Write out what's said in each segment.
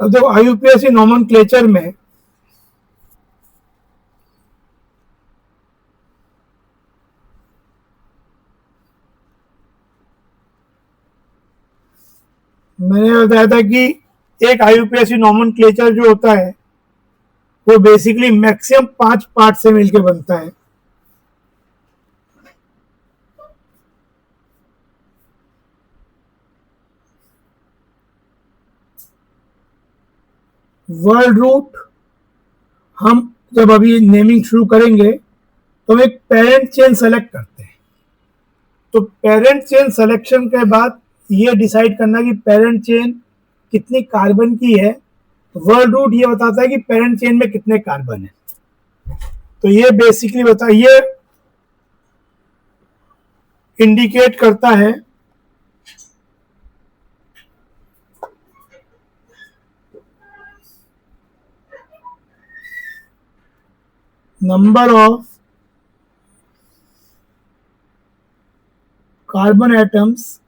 अब देखो IUPAC nomenclature में मैंने बताया था कि एक IUPAC नोमेनक्लेचर जो होता है वो बेसिकली मैक्सिमम 5 पार्ट से मिलकर बनता है। वर्ड रूट हम जब अभी नेमिंग शुरू करेंगे तो हम एक पेरेंट चेन सेलेक्ट करते हैं। तो पेरेंट चेन सिलेक्शन के बाद ये डिसाइड करना कि पेरेंट चेन कितनी कार्बन की है। वर्ड रूट ये बताता है कि पेरेंट चेन में कितने कार्बन है। तो ये बेसिकली ये इंडिकेट करता है number of carbon atoms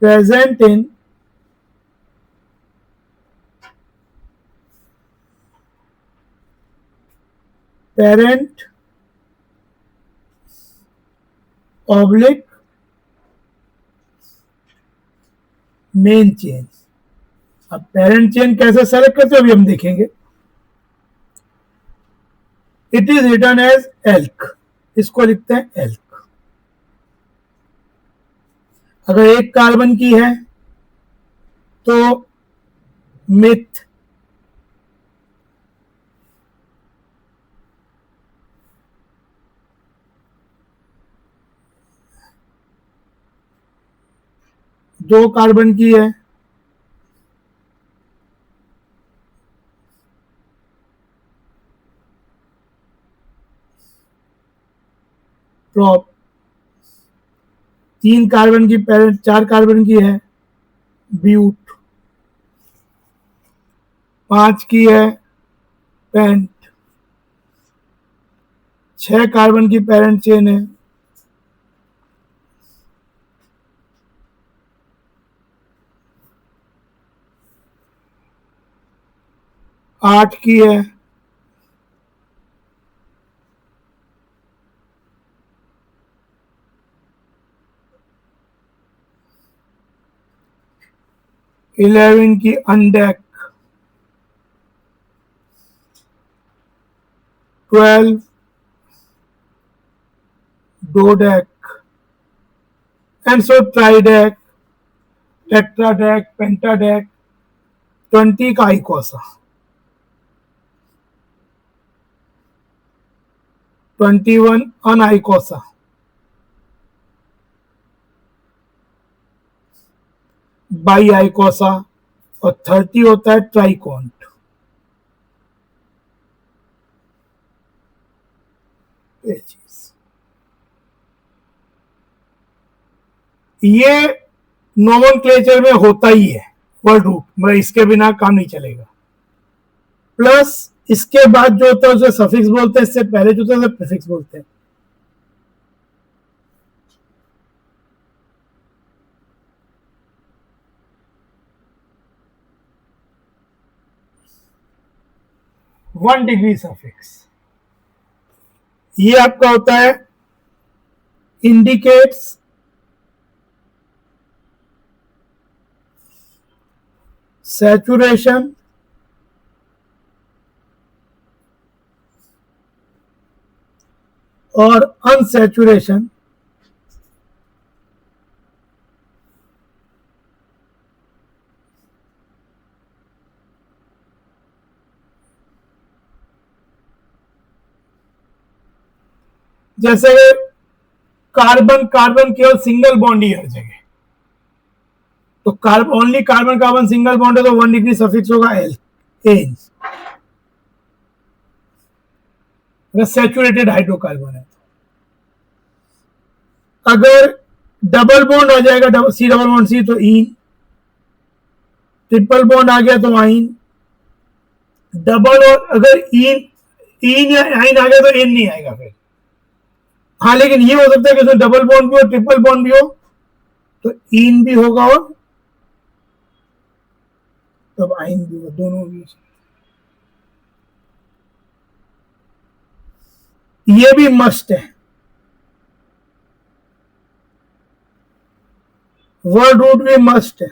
present in parent oblique main chain. अब पेरेंट चेन कैसे सेलेक्ट करते हो अभी हम देखेंगे। It is written as alk, इसको लिखते हैं एल्क। अगर एक कार्बन की है तो मिथ, दो कार्बन की है प्रॉप, तीन कार्बन की पेरेंट, चार कार्बन की है ब्यूट, पांच की है पेंट, छह कार्बन की पेरेंट चेन है, आठ की है इलेवन की अनडेक, 12 डोडेक एंड सो ट्राइडेक, टेट्राडेक, पेंटाडेक, 20 का आइकोसा, 21 अनआइकोसा, बाई आइकोसा और 30 होता है ट्राइकोंट। ये नोमेनक्लेचर में होता ही है वर्ड रूट, मतलब इसके बिना काम नहीं चलेगा। प्लस इसके बाद जो होता है उसे सफिक्स बोलते हैं, इससे पहले जो होता है उसे प्रीफिक्स बोलते हैं। वन डिग्री सफिक्स ये आपका होता है इंडिकेट्स सैचुरेशन और अनसैचुरेशन जैसे कार्बन कार्बन केवल सिंगल बॉन्ड ही हर जगह, तो only carbon carbon single bond है तो 1 डिग्री सफिक्स होगा एल एन। अगर सैचुरेटेड हाइड्रोकार्बन है, अगर डबल बॉन्ड आ जाएगा सी डबल बॉन्ड सी तो इन, ट्रिपल बॉन्ड आ गया तो आइन, डबल और अगर इन या आइन आ गया तो एन नहीं आएगा फिर। हाँ लेकिन ये हो सकता है कि उसमें डबल बॉन्ड भी हो ट्रिपल बॉन्ड भी हो तो इन भी होगा और तब आइन भी होगा, दोनों भी। ये भी मस्ट है, वर्ड रूट भी मस्ट है।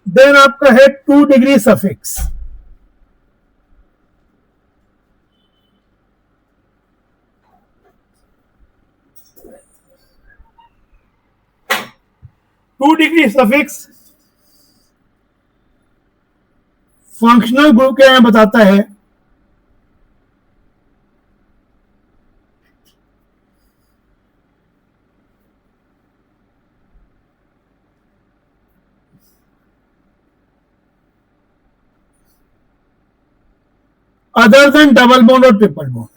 देन आपका है 2 degree suffix. Two degree suffix functional group क्या बताता है, अदर देन डबल बॉन्ड और ट्रिपल बॉन्ड।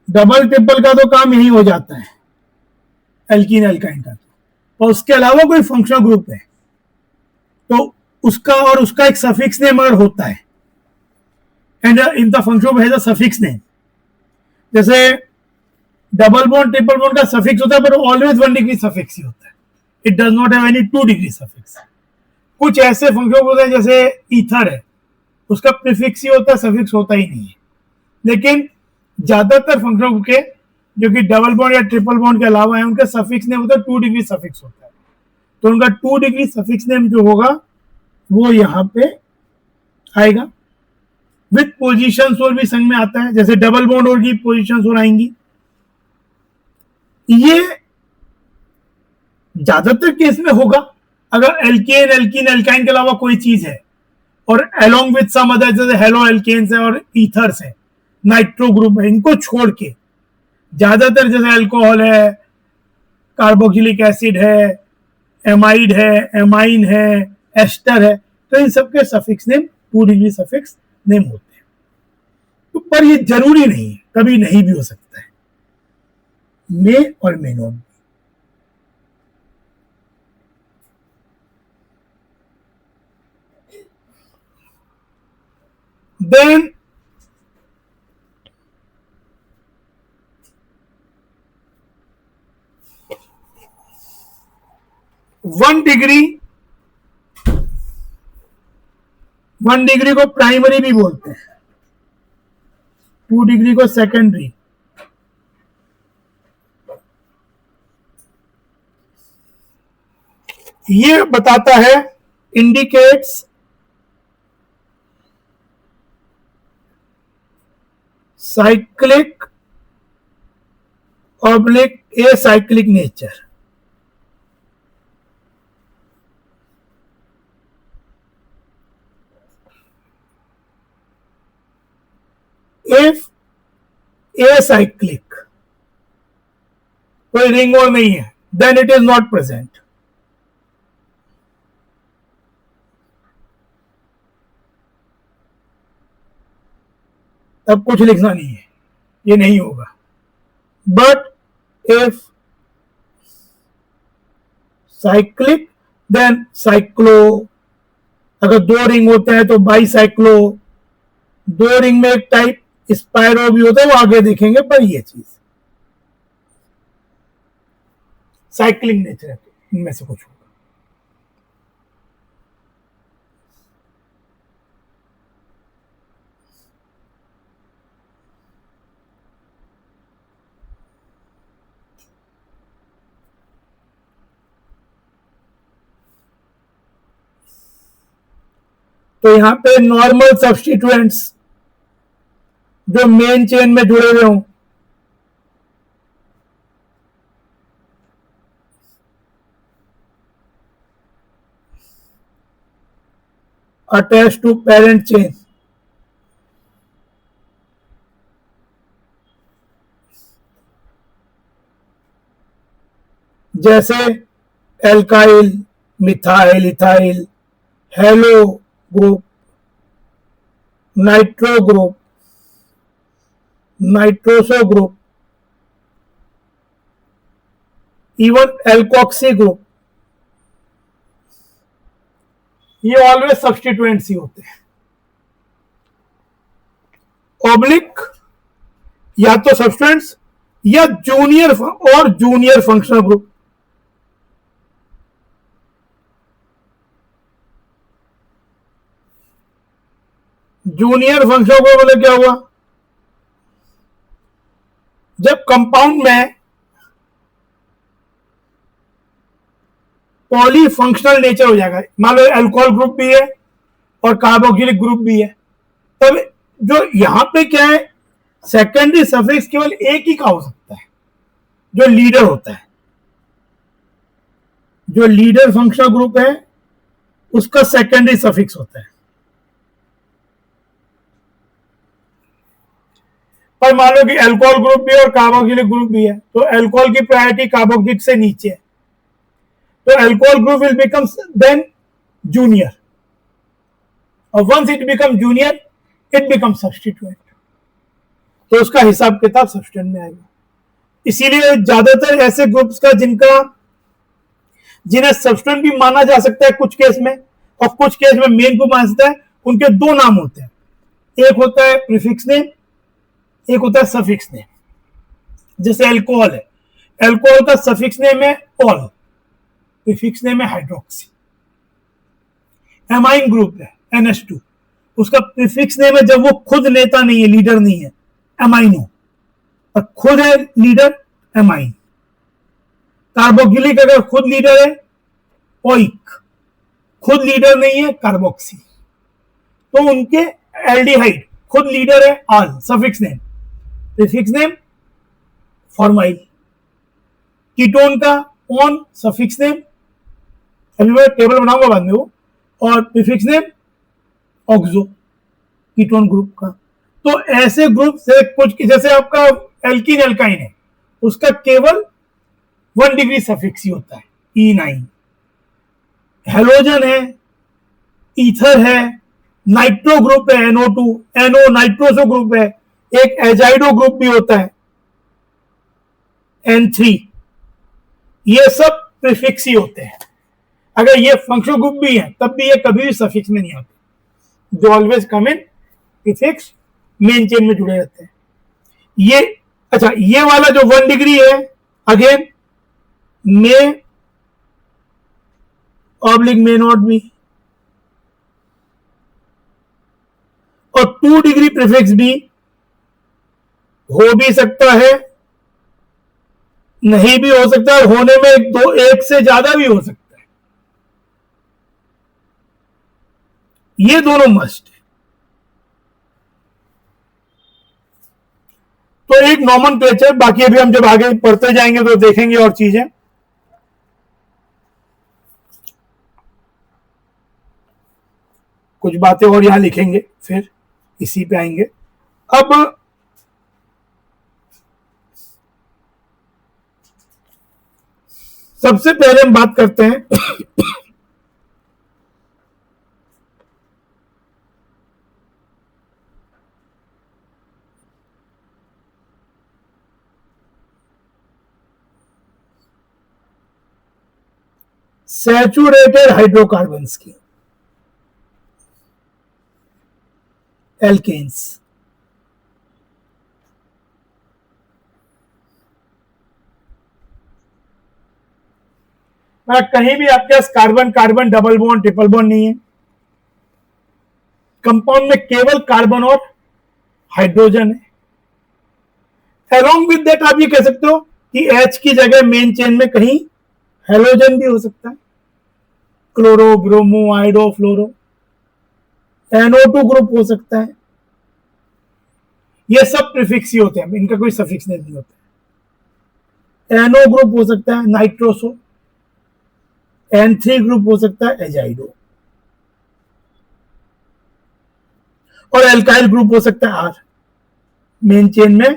डबल ट्रिपल का तो काम यही हो जाता है, एल्कीन एल्काइन का, और उसके अलावा कोई फंक्शनल ग्रुप है तो उसका और उसका एक सफिक्स नेम अगर होता है, and in the function has a suffix name, जैसे डबल बॉन्ड ट्रिपल बॉन्ड का सफिक्स होता है पर ऑलवेज 1 डिग्री सफिक्स ही होता है, it does not have any 2 degree suffix. कुछ ऐसे फंक्शन होते हैं जैसे ईथर है, उसका प्रीफिक्स ही होता है, सफिक्स होता ही नहीं है। लेकिन ज्यादातर फंक्शन के जो कि डबल बॉन्ड या ट्रिपल बॉन्ड के अलावा है, उनका सफिक्स नेम होता है 2 डिग्री सफिक्स होता है। तो उनका 2 डिग्री सफिक्स नेम जो होगा वो यहाँ पे आएगा। विथ पोजीशन और भी संग में आता है, जैसे डबल बॉन्ड होगी पोजीशन और आएंगी। ये ज्यादातर केस में होगा अगर एल्केन एल्कीन एल्काइन के अलावा कोई चीज है और अलोंग विथ सम अदर, जैसे हेलो एल्केन्स है और ईथर्स है, नाइट्रो ग्रुप है, इनको छोड़ के ज्यादातर जैसे अल्कोहल है, कार्बोक्सिलिक एसिड है, एमाइड है, एमाइन है, एस्टर है, तो इन सबके suffix name 2 degree suffix name होते हैं। तो पर ये जरूरी नहीं है, कभी नहीं भी हो सकता है, मे और may not. Then one degree को प्राइमरी भी बोलते हैं, 2 डिग्री को सेकेंडरी। ये बताता है, indicates cyclic oblique acyclic nature. If acyclic कोई रिंग और नहीं है, then it is not present. तब कुछ लिखना नहीं है, ये नहीं होगा। But if cyclic then cyclo, अगर 2 रिंग होते हैं तो बाईसाइक्लो, 2 रिंग में एक टाइप स्पाइरो भी होता है, वो आगे देखेंगे, पर ये चीज साइक्लिंग नेचर इनमें से कुछ होगा। तो यहां पे नॉर्मल सब्स्टिट्यूएंट्स जो मेन चेन में जुड़े हुए हों, अटैच टू पेरेंट चेन, जैसे alkyl, methyl, ethyl, hello group, nitro group, nitroso group, even alkoxy group, ये ऑलवेज सब्स्टिट्यूएंट्स ही होते हैं। ऑब्लिक या तो सब्स्टिट्यूएंट्स या जूनियर और junior functional group. Junior functional group मतलब क्या हुआ, जब कंपाउंड में पॉलीफंक्शनल नेचर हो जाएगा, मान लो अल्कोहल ग्रुप भी है और कार्बोक्सिलिक ग्रुप भी है, तब जो यहां पे क्या है, सेकेंडरी सफिक्स केवल एक ही का हो सकता है, जो लीडर होता है। जो लीडर फंक्शनल ग्रुप है उसका सेकेंडरी सफिक्स होता है। पर मान लो कि अल्कोहल ग्रुप भी है और कार्बोक्सिलिक ग्रुप भी है, तो अल्कोहल की प्रायोरिटी कार्बोक्सिलिक से नीचे है, तो alcohol group will become then junior, और once it become junior it become substituent, तो उसका हिसाब किताब सब्स्टिट्यूएंट में आएगा। इसीलिए ज्यादातर ऐसे ग्रुप्स का जिन्हें सब्स्टिट्यूएंट भी माना जा सकता है कुछ केस में, और कुछ केस में मेन ग्रुप माना जाता है, उनके दो नाम होते हैं, एक होता है प्रीफिक्स नेम, एक होता है सफिक्स नेम। जैसे अल्कोहल है, अल्कोहल का सफिक्स नेम है ऑल, प्रीफिक्स नेम है हाइड्रोक्सी। एमाइन ग्रुप है NH2, उसका प्रीफिक्स नेम है, जब वो खुद नेता नहीं है, लीडर नहीं है, एमाइनो, और खुद है लीडर एमाइन। कार्बोक्सिलिक अगर खुद लीडर है ओइक, खुद लीडर नहीं है कार्बोक्सी, तो उनके एल्डिहाइड खुद लीडर है al, suffix name, prefix name formyl. Ketone का ऑन, सफिक्स नेम, अभी मैं टेबल बनाऊंगा बाद में वो, और prefix name oxo, ketone group का। तो ऐसे ग्रुप से कुछ, जैसे आपका एल्कीन एल्काइन है, उसका केवल 1 डिग्री सफिक्स ही होता है E9। हेलोजन है, ईथर है, नाइट्रो ग्रुप है NO2, NO नाइट्रोसो ग्रुप है, एक एजाइडो ग्रुप भी होता है N3, ये सब प्रीफिक्स ही होते हैं। अगर ये फंक्शनल ग्रुप भी है तब भी ये कभी भी सफिक्स में नहीं आते, जो ऑलवेज कम इन प्रीफिक्स, मेन चेन में जुड़े रहते हैं। ये अच्छा, ये वाला जो 1 डिग्री है again may oblique may not be, और 2 डिग्री प्रीफिक्स भी हो भी सकता है, नहीं भी हो सकता है, होने में एक से ज्यादा भी हो सकता है, ये दोनों मस्ट है। तो एक नॉमेनक्लेचर, बाकी अभी हम जब आगे पढ़ते जाएंगे तो देखेंगे और चीजें। कुछ बातें और यहां लिखेंगे, फिर इसी पे आएंगे। अब सबसे पहले हम बात करते हैं सैचुरेटेड हाइड्रोकार्बन्स की, एल्केन्स। कहीं भी आपके पास carbon carbon double bond triple bond नहीं है, कंपाउंड में केवल कार्बन और हाइड्रोजन है। अलोंग विद दैट आप ये कह सकते हो कि H की जगह मेन चेन में कहीं हेलोजन भी हो सकता है, क्लोरो, ब्रोमो, आइडो, फ्लोरो। NO2 ग्रुप हो सकता है। ये सब प्रीफिक्स ही होते हैं, इनका कोई सफिक्स नहीं होता है। NO ग्रुप हो सकता है नाइट्रोसो, N3 ग्रुप हो सकता है एजाइडो, और एल्काइल ग्रुप हो सकता है R, मेन चेन में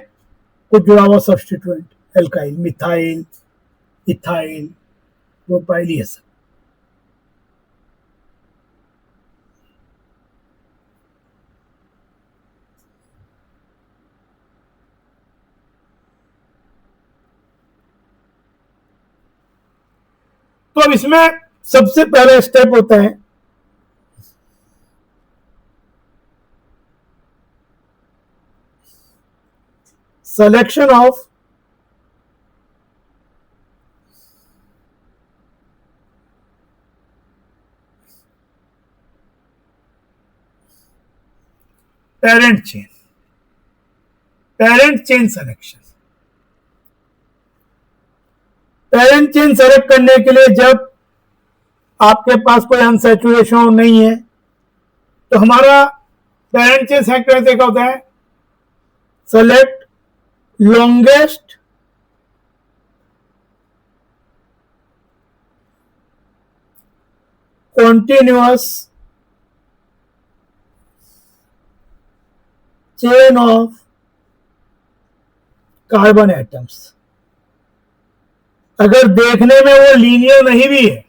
कुछ जुड़ा हुआ substituent, alkyl, methyl, ethyl, propyl, ये सब। तो अब इसमें सबसे पहला स्टेप होता है selection of parent chain selection। Parent chain select करने के लिए जब आपके पास कोई अनसैचुरेशन नहीं है तो हमारा पेरेंट चेन सेलेक्ट करने से क्या होता है, select longest continuous chain of carbon atoms. अगर देखने में वो लीनियर नहीं भी है,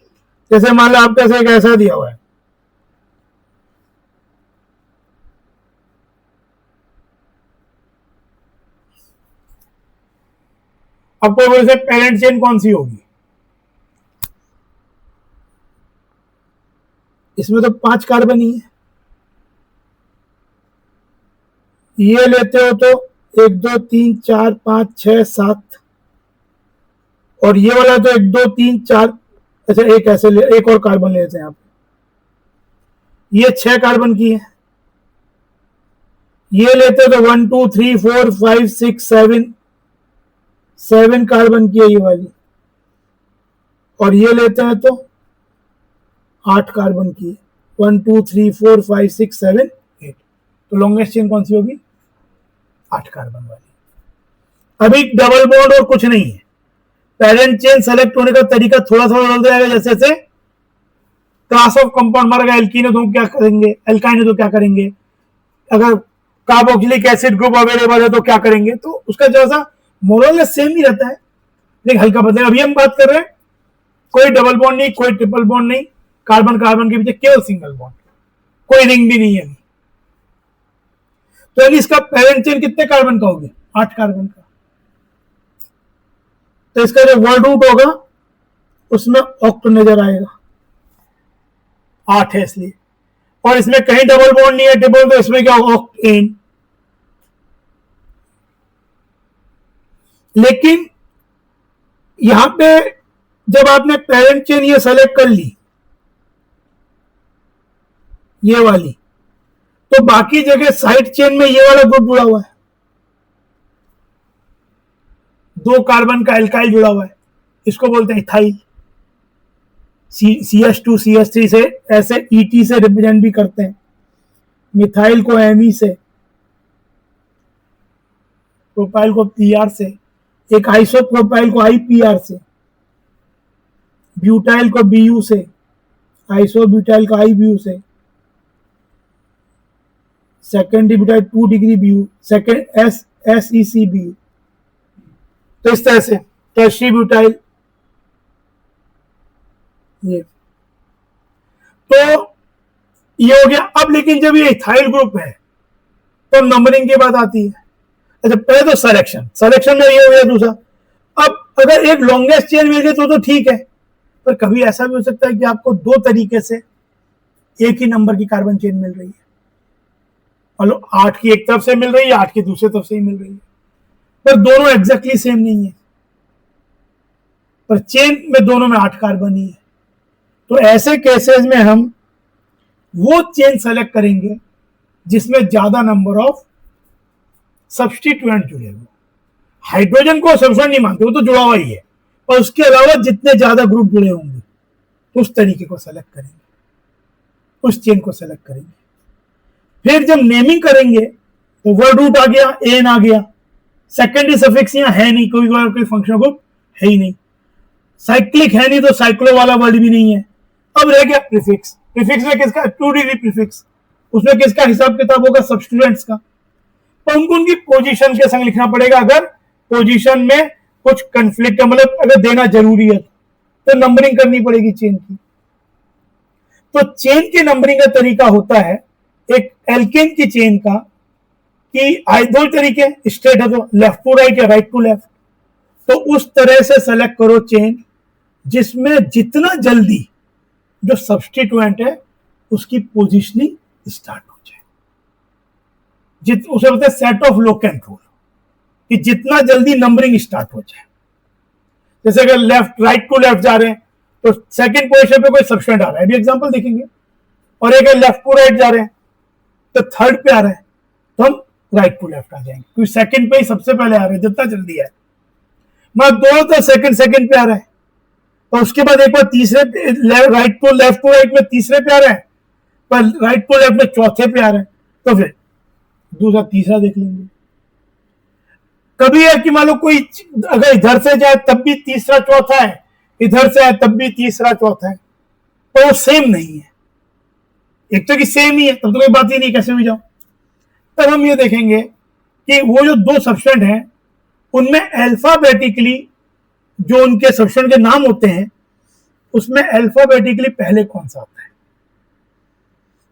जैसे मान लो आपके पास एक ऐसा दिया हुआ है, आपको बोले से पेरेंट चेन कौन सी होगी, इसमें तो 5 कार्बन ही है। ये लेते हो तो 1 2 3 4 5 6 7, और ये वाला तो 1 2 3 4, अच्छा एक ऐसे एक और कार्बन लेते हैं आप, ये 6 कार्बन की है। ये लेते हो तो 1 2 3 4 5 6 7 कार्बन की है ये वाली, और ये लेते हैं तो 8 कार्बन की है, 1 2 3 4 5 6 7 8। तो लॉन्गेस्ट चेन कौन सी होगी, 8 कार्बन वाली। अभी डबल बॉन्ड और कुछ नहीं है। पेरेंट चेन सेलेक्ट होने का तरीका थोड़ा थोड़ा बदल जाएगा, जैसे जैसे क्लास ऑफ कंपाउंड मर गया, एल्कीन है तो क्या करेंगे, एल्काइन है तो क्या करेंगे, अगर कार्बोक्सिलिक एसिड ग्रुप अवेलेबल है तो क्या करेंगे, तो उसका जैसा मोरल सेम ही रहता है, लेकिन हल्का बदलेगा। अभी हम बात कर रहे हैं कोई डबल बॉन्ड नहीं, कोई ट्रिपल बॉन्ड नहीं, कार्बन कार्बन के पीछे केवल सिंगल बॉन्ड, कोई रिंग भी नहीं है अभी। तो अभी इसका पेरेंट चेन कितने कार्बन का होगा, 8 कार्बन का। तो इसका जो वर्ड रूट होगा उसमें ऑक्ट नजर आएगा, 8 है इसलिए, और इसमें कहीं डबल बॉन्ड नहीं है ट्रिपल, तो इसमें क्या होगा, ऑक्ट एन। लेकिन यहां पे जब आपने पेरेंट चेन ये सेलेक्ट कर ली, ये वाली, तो बाकी जगह साइड चेन में ये वाला ग्रुप जुड़ा हुआ है, 2 कार्बन का एल्काइल जुड़ा हुआ है, इसको बोलते हैं इथाइल। CH2 CH3 से ऐसे ET से रिप्रेजेंट भी करते हैं, मिथाइल को Me से, प्रोपाइल को PR से, एक आइसोप्रोपाइल को IPR से, ब्यूटाइल को BU से, आइसोब्यूटाइल को IBU से, secondary butyl 2 degree BU, second SEC BU। तो इस तरह से टर्शियरी ब्यूटाइल, ये तो ये हो गया। अब लेकिन जब ये इथाइल ग्रुप है तो नंबरिंग की बात आती है। अच्छा, पहले तो सिलेक्शन में ये हो गया दूसरा। अब अगर एक लॉन्गेस्ट चेन मिल गई तो ठीक है, पर कभी ऐसा भी हो सकता है कि आपको 2 तरीके से एक ही नंबर की कार्बन चेन मिल रही है, मतलब 8 की एक तरफ से मिल रही है, 8 की दूसरी तरफ से ही मिल रही है, पर दोनों एग्जैक्टली सेम नहीं है, पर चेन में दोनों में 8 कार्बन ही है। तो ऐसे केसेस में हम वो चेन सेलेक्ट करेंगे जिसमें ज्यादा नंबर ऑफ सब्स्टिट्यूएंट जुड़े हुए। हाइड्रोजन को सब्स्टिट्यूएंट नहीं मानते, वो तो जुड़ा हुआ ही है, और उसके अलावा जितने ज्यादा ग्रुप जुड़े होंगे उस तरीके को सेलेक्ट करेंगे, उस चेन को सेलेक्ट करेंगे। फिर जब नेमिंग करेंगे तो वर्ड रूट आ गया, एन आ गया, सेकेंडरी सफिक्स यहाँ है नहीं, कोई फंक्शनल ग्रुप है ही नहीं, साइक्लिक है नहीं तो साइक्लो वाला वर्ड भी नहीं है। अब रह गया प्रीफिक्स। प्रीफिक्स में किसका, 2 डिग्री प्रीफिक्स, उसमें किसका हिसाब किताब होगा, सब्स्टिट्यूएंट्स का। तो उनको उनकी पोजीशन के संग लिखना पड़ेगा। अगर पोजीशन में कुछ कंफ्लिक्ट, मतलब अगर देना जरूरी है तो नंबरिंग करनी पड़ेगी चेन की। तो चेन के नंबरिंग का तरीका होता है एक एल्केन की चेन का, कि 2 तरीके, स्ट्रेट है तो लेफ्ट टू राइट या राइट टू लेफ्ट। तो उस तरह से सेलेक्ट करो चेन जिसमें जितना जल्दी जो सब्स्टिट्यूएंट है उसकी पोजीशनिंग स्टार्ट हो जाए, उसे बोलते हैं सेट ऑफ लोकेंट रूल, कि जितना जल्दी नंबरिंग स्टार्ट हो जाए। जैसे अगर लेफ्ट राइट टू लेफ्ट जा रहे हैं तो सेकंड पोजीशन पे कोई सब्स्टिट्यूएंट आ रहा है, अभी एग्जांपल देखेंगे, और एक लेफ्ट टू राइट जा रहे हैं तो थर्ड पे आ रहा है तो हम राइट टू लेफ्ट आ जाएंगे, क्योंकि सेकंड पे ही सबसे पहले आ रहे हैं जितना जल्दी है। मतलब दो तो सेकंड पे आ रहा है, और उसके बाद एक बार तीसरे राइट टू राइट में तीसरे पे आ रहा है, पर राइट टू लेफ्ट में चौथे पे आ रहा है, तो फिर दूसरा तीसरा देख लेंगे। कभी है कि मान लो कोई अगर इधर से जाए तब भी तीसरा चौथा है, इधर से आए तब भी तीसरा चौथा है, तो वो सेम नहीं है। एक तो कि सेम ही है तब तो कोई बात ही नहीं, कैसे भी जाओ। तब हम ये देखेंगे कि वो जो दो सब्स्टिट्यूएंट हैं उनमें अल्फाबेटिकली जो उनके सब्स्टिट्यूएंट के नाम होते हैं उसमें अल्फाबेटिकली पहले कौन सा आता है।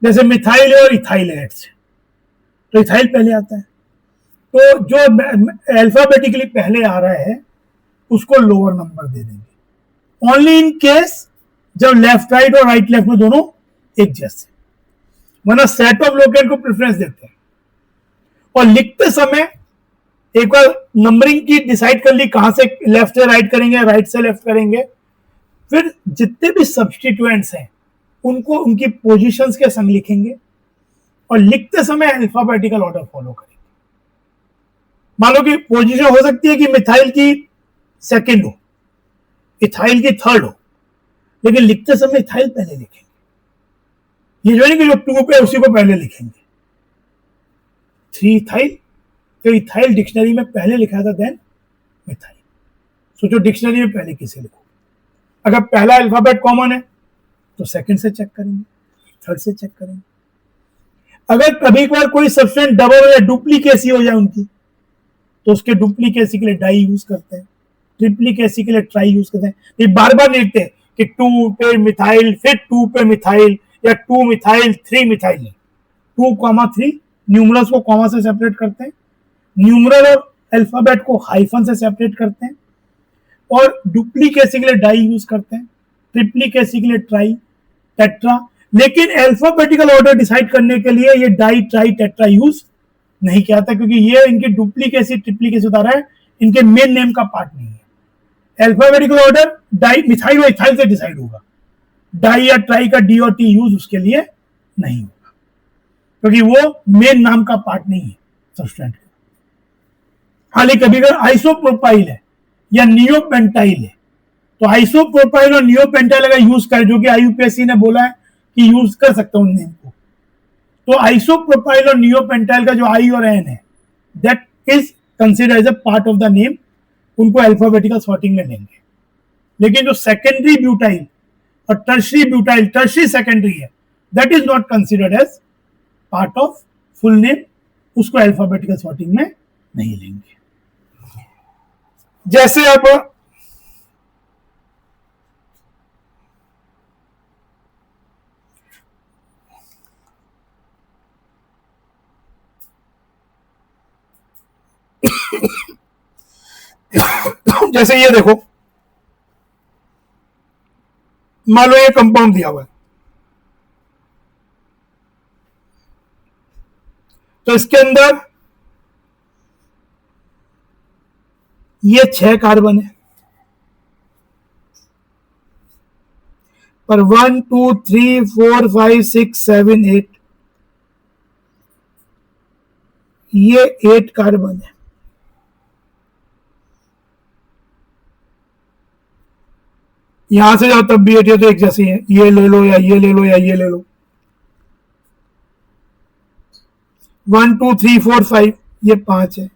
जैसे मिथाइल और इथाइल है, तो इथाइल पहले आता है, तो जो अल्फाबेटिकली पहले आ रहा है उसको लोअर नंबर दे देंगे, ओनली इन केस जब लेफ्ट राइट और राइट लेफ्ट में दोनों एक जैसे, वरना सेट ऑफ लोकेंट को प्रेफरेंस देते हैं। और लिखते समय एक बार नंबरिंग की डिसाइड कर ली कहां से लेफ्ट से राइट करेंगे, राइट से लेफ्ट करेंगे, फिर जितने भी सब्स्टिट्यूएंट्स हैं उनको उनकी पोजीशंस के संग लिखेंगे और लिखते समय अल्फाबेटिकल ऑर्डर फॉलो करेंगे। मान लो कि पोजीशन हो सकती है कि मिथाइल की सेकंड हो, इथाइल की थर्ड हो, लेकिन लिखते समय इथाइल पहले लिखेंगे। ये जो है कि जो टू पे उसी को पहले लिखेंगे। 3 इथाइल, तो इथाइल डिक्शनरी में पहले लिखा था देन मिथाइल। सोचो डिक्शनरी में पहले किसे लिखो। अगर पहला अल्फाबेट कॉमन है तो सेकंड से चेक करेंगे, थर्ड से चेक करेंगे। अगर कभी बार कोई सब्स्टिट्यूएंट डबल या डुप्लीकेसी हो जाए उनकी, तो उसके डुप्लीकेसी के लिए डाई यूज करते हैं, ट्रिप्लीकेसी के लिए ट्राई यूज करते हैं। ये बार बार लिखते हैं कि 2 पे मिथाइल, फिर 2 पे मिथाइल, या 2 मिथाइल 3 मिथाइल। 2,3 न्यूमरल्स को कॉमा से सेपरेट करते हैं, न्यूमरल और अल्फाबेट को हाइफन से सेपरेट करते हैं, और डुप्लीकेसी के लिए डाई यूज करते हैं, ट्रिप्लीकेसी के लिए ट्राई, टेट्रा। लेकिन अल्फाबेटिकल ऑर्डर डिसाइड करने के लिए ये डाई, ट्राई, टेट्रा यूज नहीं किया था, क्योंकि ये इनकी डुप्लीकेसी ट्रिप्लीकेसी बता रहा है, इनके मेन नेम का पार्ट नहीं है। अल्फाबेटिकल ऑर्डर डाई, मिथाइल और इथाइल से डिसाइड होगा, डाई या ट्राई का डी और टी यूज उसके लिए नहीं होगा, क्योंकि वो मेन नाम का पार्ट नहीं है सब्स्टिट्यूएंट का। हालांकि कभी अगर आइसोप्रोपाइल है या नियोपेंटाइल है, तो आइसोप्रोपाइल और नियोपेंटाइल अगर यूज करें, जो कि आईयूपीएससी ने बोला है कि यूज कर सकते हैं उन नेम को, तो आइसोप्रोपाइल और नियोपेंटाइल का जो आई और एन है that is considered as a part of the name, उनको अल्फाबेटिकल सॉर्टिंग में लेंगे। लेकिन जो सेकेंडरी ब्यूटाइल और टर्शरी ब्यूटाइल, टर्शरी सेकेंडरी है, that is not considered as part of full name, उसको अल्फाबेटिकल सॉर्टिंग में नहीं लेंगे। जैसे अब जैसे ये देखो, मान लो ये कंपाउंड दिया हुआ है, तो इसके अंदर ये 6 कार्बन है, पर 1 2 3 4 5 6 7 8 ये 8 कार्बन है। यहां से जाओ तब भी 8 है, तो एक जैसी है, ये ले लो या ये ले लो या ये ले लो। 1 2 3 4 5 ये 5 है,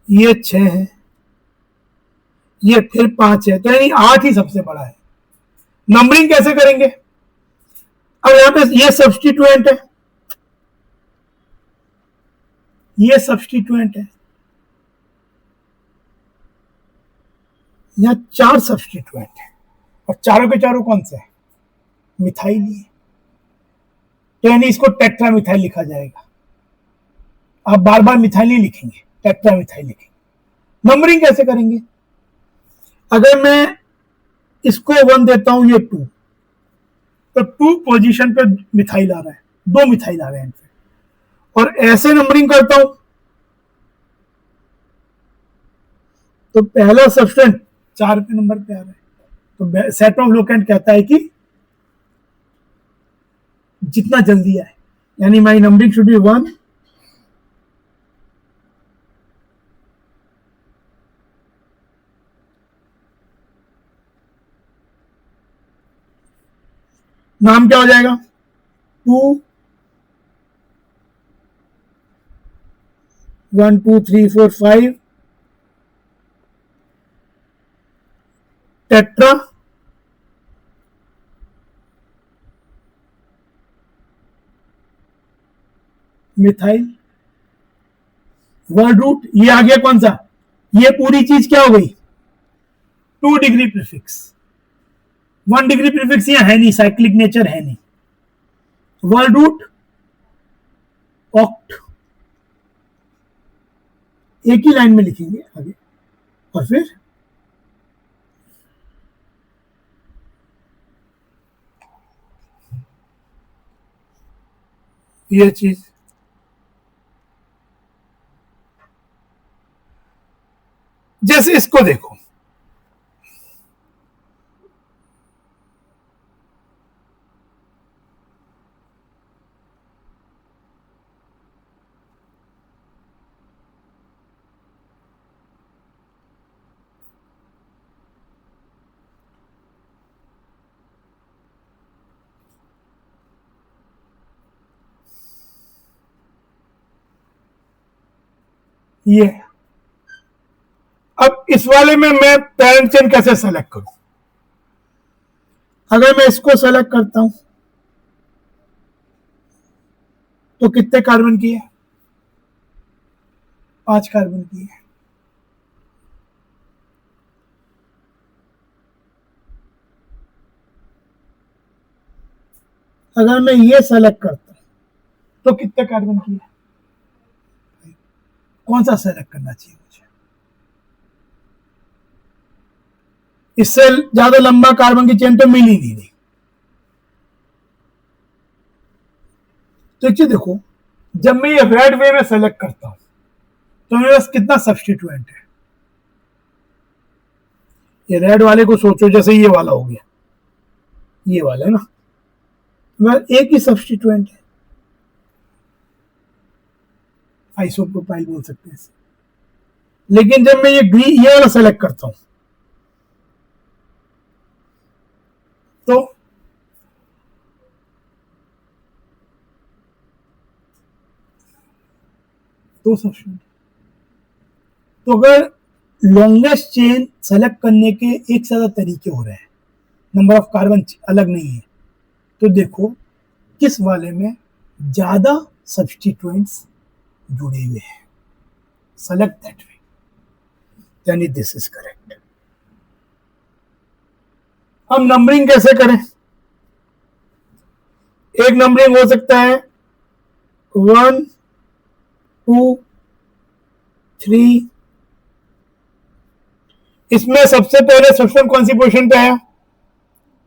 ये 6 है, ये फिर 5 है, तो यानी 8 ही सबसे बड़ा है। नंबरिंग कैसे करेंगे? अब यहां पे ये सब्स्टिट्यूएंट है, ये सब्स्टिट्यूएंट है, यहां 4 सब्स्टिट्यूएंट है, और चारों के चारों कौन से हैं? मिथाइल ही है, तो यानी इसको टेट्रा मिथाइल लिखा जाएगा। आप बार बार मिथाइल नहीं लिखेंगे, टेट्रा मिथाइल लिखेंगे। नंबरिंग कैसे करेंगे? अगर मैं इसको 1 देता हूं, ये 2, तो 2 पोजीशन पे मिथाइल आ रहा है, 2 मिथाइल आ रहे हैं इनसे, और ऐसे नंबरिंग करता हूं तो पहला सब्सटेंस 4 पे नंबर पे आ रहा है। तो सेट ऑफ लोकेंट कहता है कि जितना जल्दी आए, यानी माई नंबरिंग शुड बी 1, नाम क्या हो जाएगा 2, 1 2 3 4 5 टेट्रा मिथाइल वर्ड रूट। ये आ गया कौन सा, ये पूरी चीज क्या हो गई 2 डिग्री प्रीफिक्स। 1 डिग्री प्रीफिक्स यहां है नहीं, साइक्लिक नेचर है नहीं। वर्ड रूट ऑक्ट, एक ही लाइन में लिखेंगे आगे, और फिर ये चीज जैसे इसको देखो, ये अब इस वाले में मैं पैरेंट चेन कैसे सेलेक्ट करूं। अगर मैं इसको सेलेक्ट करता हूं तो कितने कार्बन की है, 5 कार्बन की है। अगर मैं ये सेलेक्ट करता हूं तो कितने कार्बन की है, कौन सा सेलेक्ट करना चाहिए मुझे। इससे ज्यादा लंबा कार्बन की चेन तो मिल ही नहीं। तो एक चीज देखो, जब मैं ये रेड वे में सेलेक्ट करता हूं तो मेरे पास कितना सब्स्टिट्यूएंट है। ये रेड वाले को सोचो जैसे ये वाला हो गया, ये वाला है ना, मैं एक ही सब्स्टिट्यूएंट है, आइसोप्रोपाइल बोल सकते हैं। लेकिन जब मैं ये वाला सेलेक्ट करता हूं तो दो सब्स्टिट्यूएंट। तो अगर लॉन्गेस्ट चेन सेलेक्ट करने के एक से ज्यादा तरीके हो रहे हैं, नंबर ऑफ कार्बन अलग नहीं है, तो देखो किस वाले में ज्यादा सब्स्टिट्यूएंट्स जुड़े हुए हैं, सेलेक्ट दैट वे, यानी दिस इज करेक्ट। अब नंबरिंग कैसे करें। एक नंबरिंग हो सकता है 1 2 3। इसमें सबसे पहले सब्स्टेंस कौन सी पोजीशन पे आया,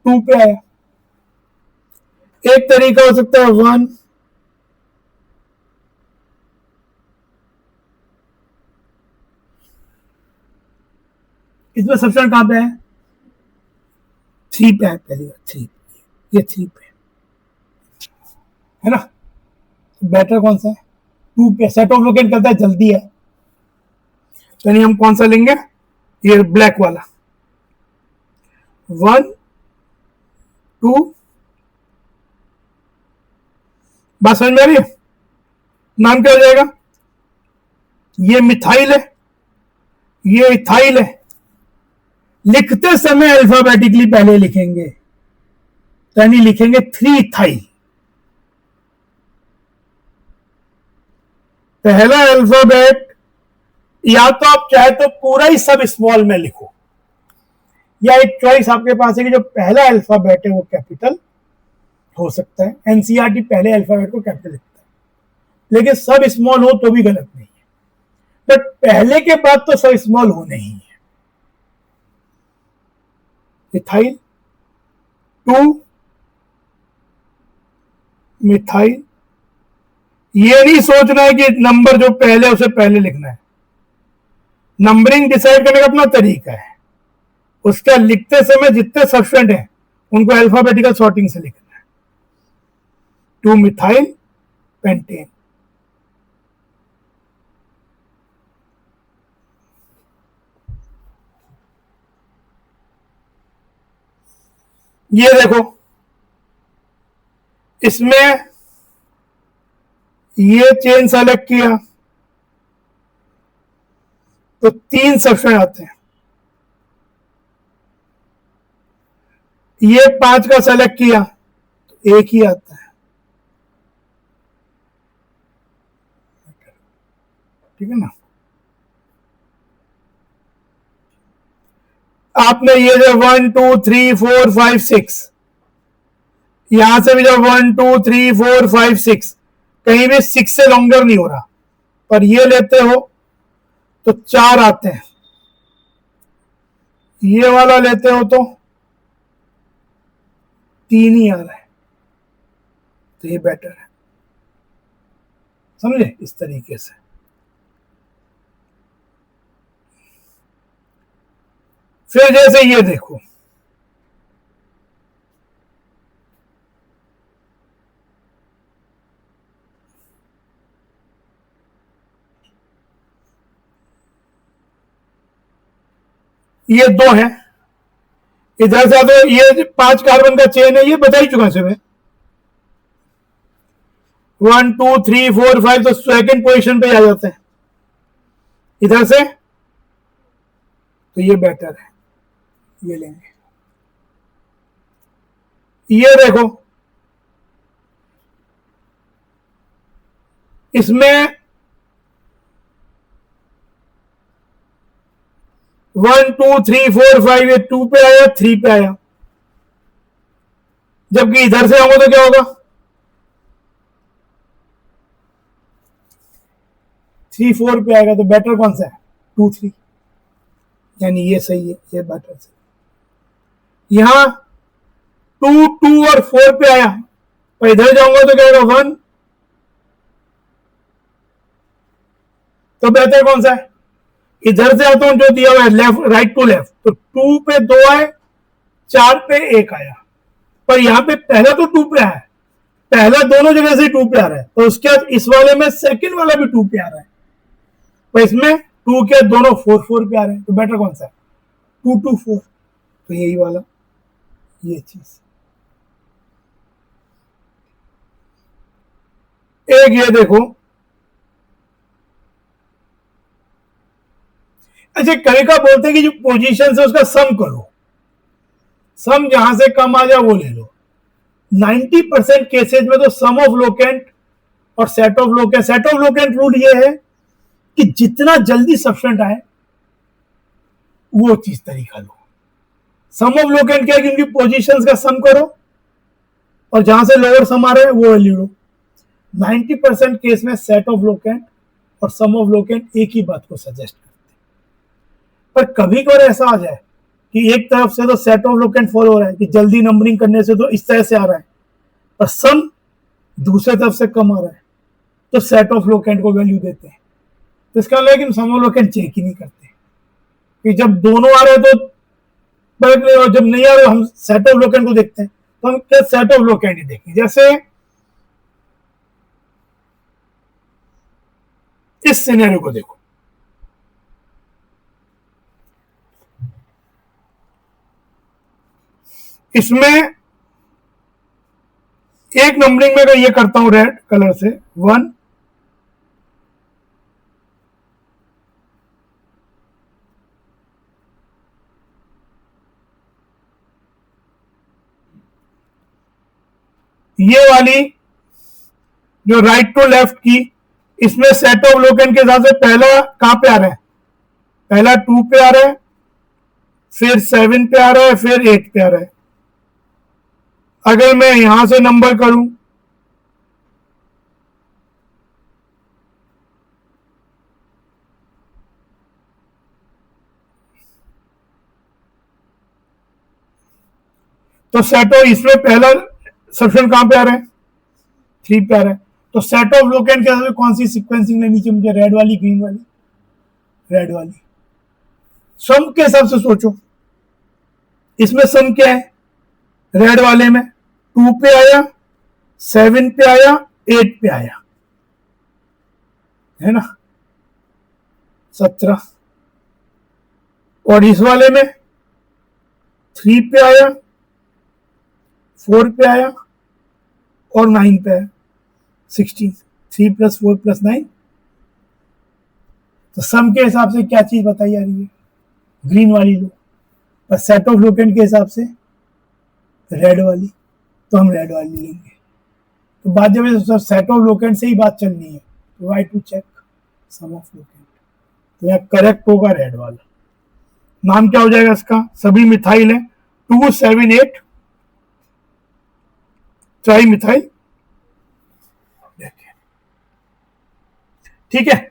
2 पे आया। एक तरीका हो सकता है 1 इसमें सब्स्टेंस कहां पे है, 3 पे है। पहली बार 3, ये 3 पे है ना। बेटर कौन सा है, 2 पे। सेट ऑफ लोकेट करता है जल्दी है, यानी हम कौन सा लेंगे, ये ब्लैक वाला। 1 2, बात समझ में आ रही है। नाम क्या हो जाएगा, ये मिथाइल है, ये इथाइल है। लिखते समय अल्फाबेटिकली पहले लिखेंगे, यानी लिखेंगे 3 इथाइल। पहला अल्फाबेट या तो आप चाहे तो पूरा ही सब स्मॉल में लिखो, या एक चॉइस आपके पास है कि जो पहला अल्फाबेट है वो कैपिटल हो सकता है। एनसीईआरटी पहले अल्फाबेट को कैपिटल लिखता है, लेकिन सब स्मॉल हो तो भी गलत नहीं है, बट पहले के बाद तो सब स्मॉल होने ही है। Ethyl, 2 methyl. ये नहीं सोचना है कि नंबर जो पहले उसे पहले लिखना है, नंबरिंग डिसाइड करने का अपना तरीका है, उसका लिखते समय जितने सब्सटेंट हैं उनको अल्फाबेटिकल सॉर्टिंग से लिखना है। 2 मिथाइल पेंटेन, ये देखो इसमें ये चेन सेलेक्ट किया तो 3 सब्सटेंट आते हैं, ये 5 का सेलेक्ट किया तो 1 ही आता है। ठीक है ना। आपने ये जो 1 2 3 4 5 6, यहां से भी जब 1 2 3 4 5 6 कहीं भी 6 से लॉन्गर नहीं हो रहा, पर ये लेते हो तो 4 आते हैं, ये वाला लेते हो तो 3 ही आ रहा है, तो ये बेटर है। समझे इस तरीके से। फिर जैसे ये देखो, ये 2 है, इधर से तो ये 5 कार्बन का चेन है, ये बता ही चुका से मैं। 1 2 3 4 5 तो सेकंड पोजीशन पे आ जाते हैं इधर से, तो ये बेटर है, ये लेंगे। ये देखो इसमें 1 2 3 4 5 ये 2 पे आया, 3 पे आया, जबकि इधर से आऊंगा तो क्या होगा, 3 4 पे आएगा, तो बेटर कौन सा है, 2 3, यानी ये सही है, ये बेटर सही। यहां 2 2 और 4 पे आया, और इधर जाऊंगा तो क्या होगा 1, तो बेहतर कौन सा है, इधर से आता हूं जो दिया हुआ है लेफ्ट राइट टू लेफ्ट, तो 2 पे 2 आए, 4 पे 1 आया, पर यहां पे पहला तो 2 पे आया, पहला दोनों जगह से 2 पे आ रहा है, तो उसके बाद इस वाले में सेकंड वाला भी 2 पे आ रहा है, तो इसमें 2 के दोनों 4 4 पे आ रहे हैं, तो बेटर कौन सा है, 2 2 4, तो यही वाला, ये चीज। एक ये देखो, अच्छा कभी का बोलते हैं कि जो पोजीशन है उसका सम करो, सम जहां से कम आ जाए वो ले लो। 90% केसेज में तो सम ऑफ लोकेंट और सेट ऑफ लोकेंट रूल ये है कि जितना जल्दी सब्सटेंट आए वो चीज तरीका लो। सम ऑफ लोकेंट क्या है कि उनकी पोजीशंस का सम करो और जहां से लोअर सम आ रहा है वो वैल्यू लो। 90% केस में सेट ऑफ लोकेंट और सम ऑफ लोकेंट एक ही बात को सजेस्ट करते हैं, पर कभी कभार ऐसा आ जाए कि एक तरफ से तो सेट ऑफ लोकेंट फॉलो हो रहा है कि जल्दी नंबरिंग करने से तो इस तरह से आ रहा है, और सम दूसरे तरफ से कम आ रहा है, तो सेट ऑफ लोकेंट को वैल्यू देते हैं। तो इसका मतलब है कि सम ऑफ लोकेंट चेक ही नहीं करते कि जब दोनों आ रहे हैं तो फर्क नहीं, और जब नहीं आ रहे हम सेट ऑफ लोकेंट को देखते हैं, तो हम क्या सेट ऑफ लोकेंट ही देखेंगे। जैसे इस सिनेरियो को देखो, इसमें एक नंबरिंग में अगर ये करता हूं रेड कलर से 1, ये वाली जो राइट टू लेफ्ट की, इसमें सेट ऑफ लोकेंट के हिसाब से पहला कहां पे आ रहा है, पहला 2 पे आ रहा है, फिर 7 पे आ रहा है, फिर 8 पे आ रहा है। अगर मैं यहां से नंबर करूं तो सेट ऑफ, इसमें पहला सब्स्टिट्यूएंट कहां पे आ रहा है, 3 पे आ रहा है, तो सेट ऑफ लोकेंट के हिसाब से कौन सी सीक्वेंसिंग लेनी चाहिए मुझे, रेड वाली, ग्रीन वाली, रेड वाली। सम के हिसाब से सोचो, इसमें सम क्या है, रेड वाले में 2 पे आया, 7 पे आया, 8 पे आया, है ना, 17। और इस वाले में 3 पे आया, 4 पे आया और 9 पे आया, 16। 3 + 4 + 9, तो सम के हिसाब से क्या चीज बताई जा रही है, ग्रीन वाली लो, और सेट ऑफ लोकेंट के हिसाब से रेड वाली, तो हम रेड वाली लेंगे। तो बात जब सेट ऑफ लोकेंट से ही बात चलनी है, तो why to check sum of locant, तो यहाँ करेक्ट होगा रेड वाला। नाम क्या हो जाएगा इसका, सभी मिथाइल है, 278 ट्राई मिथाइल, ठीक है।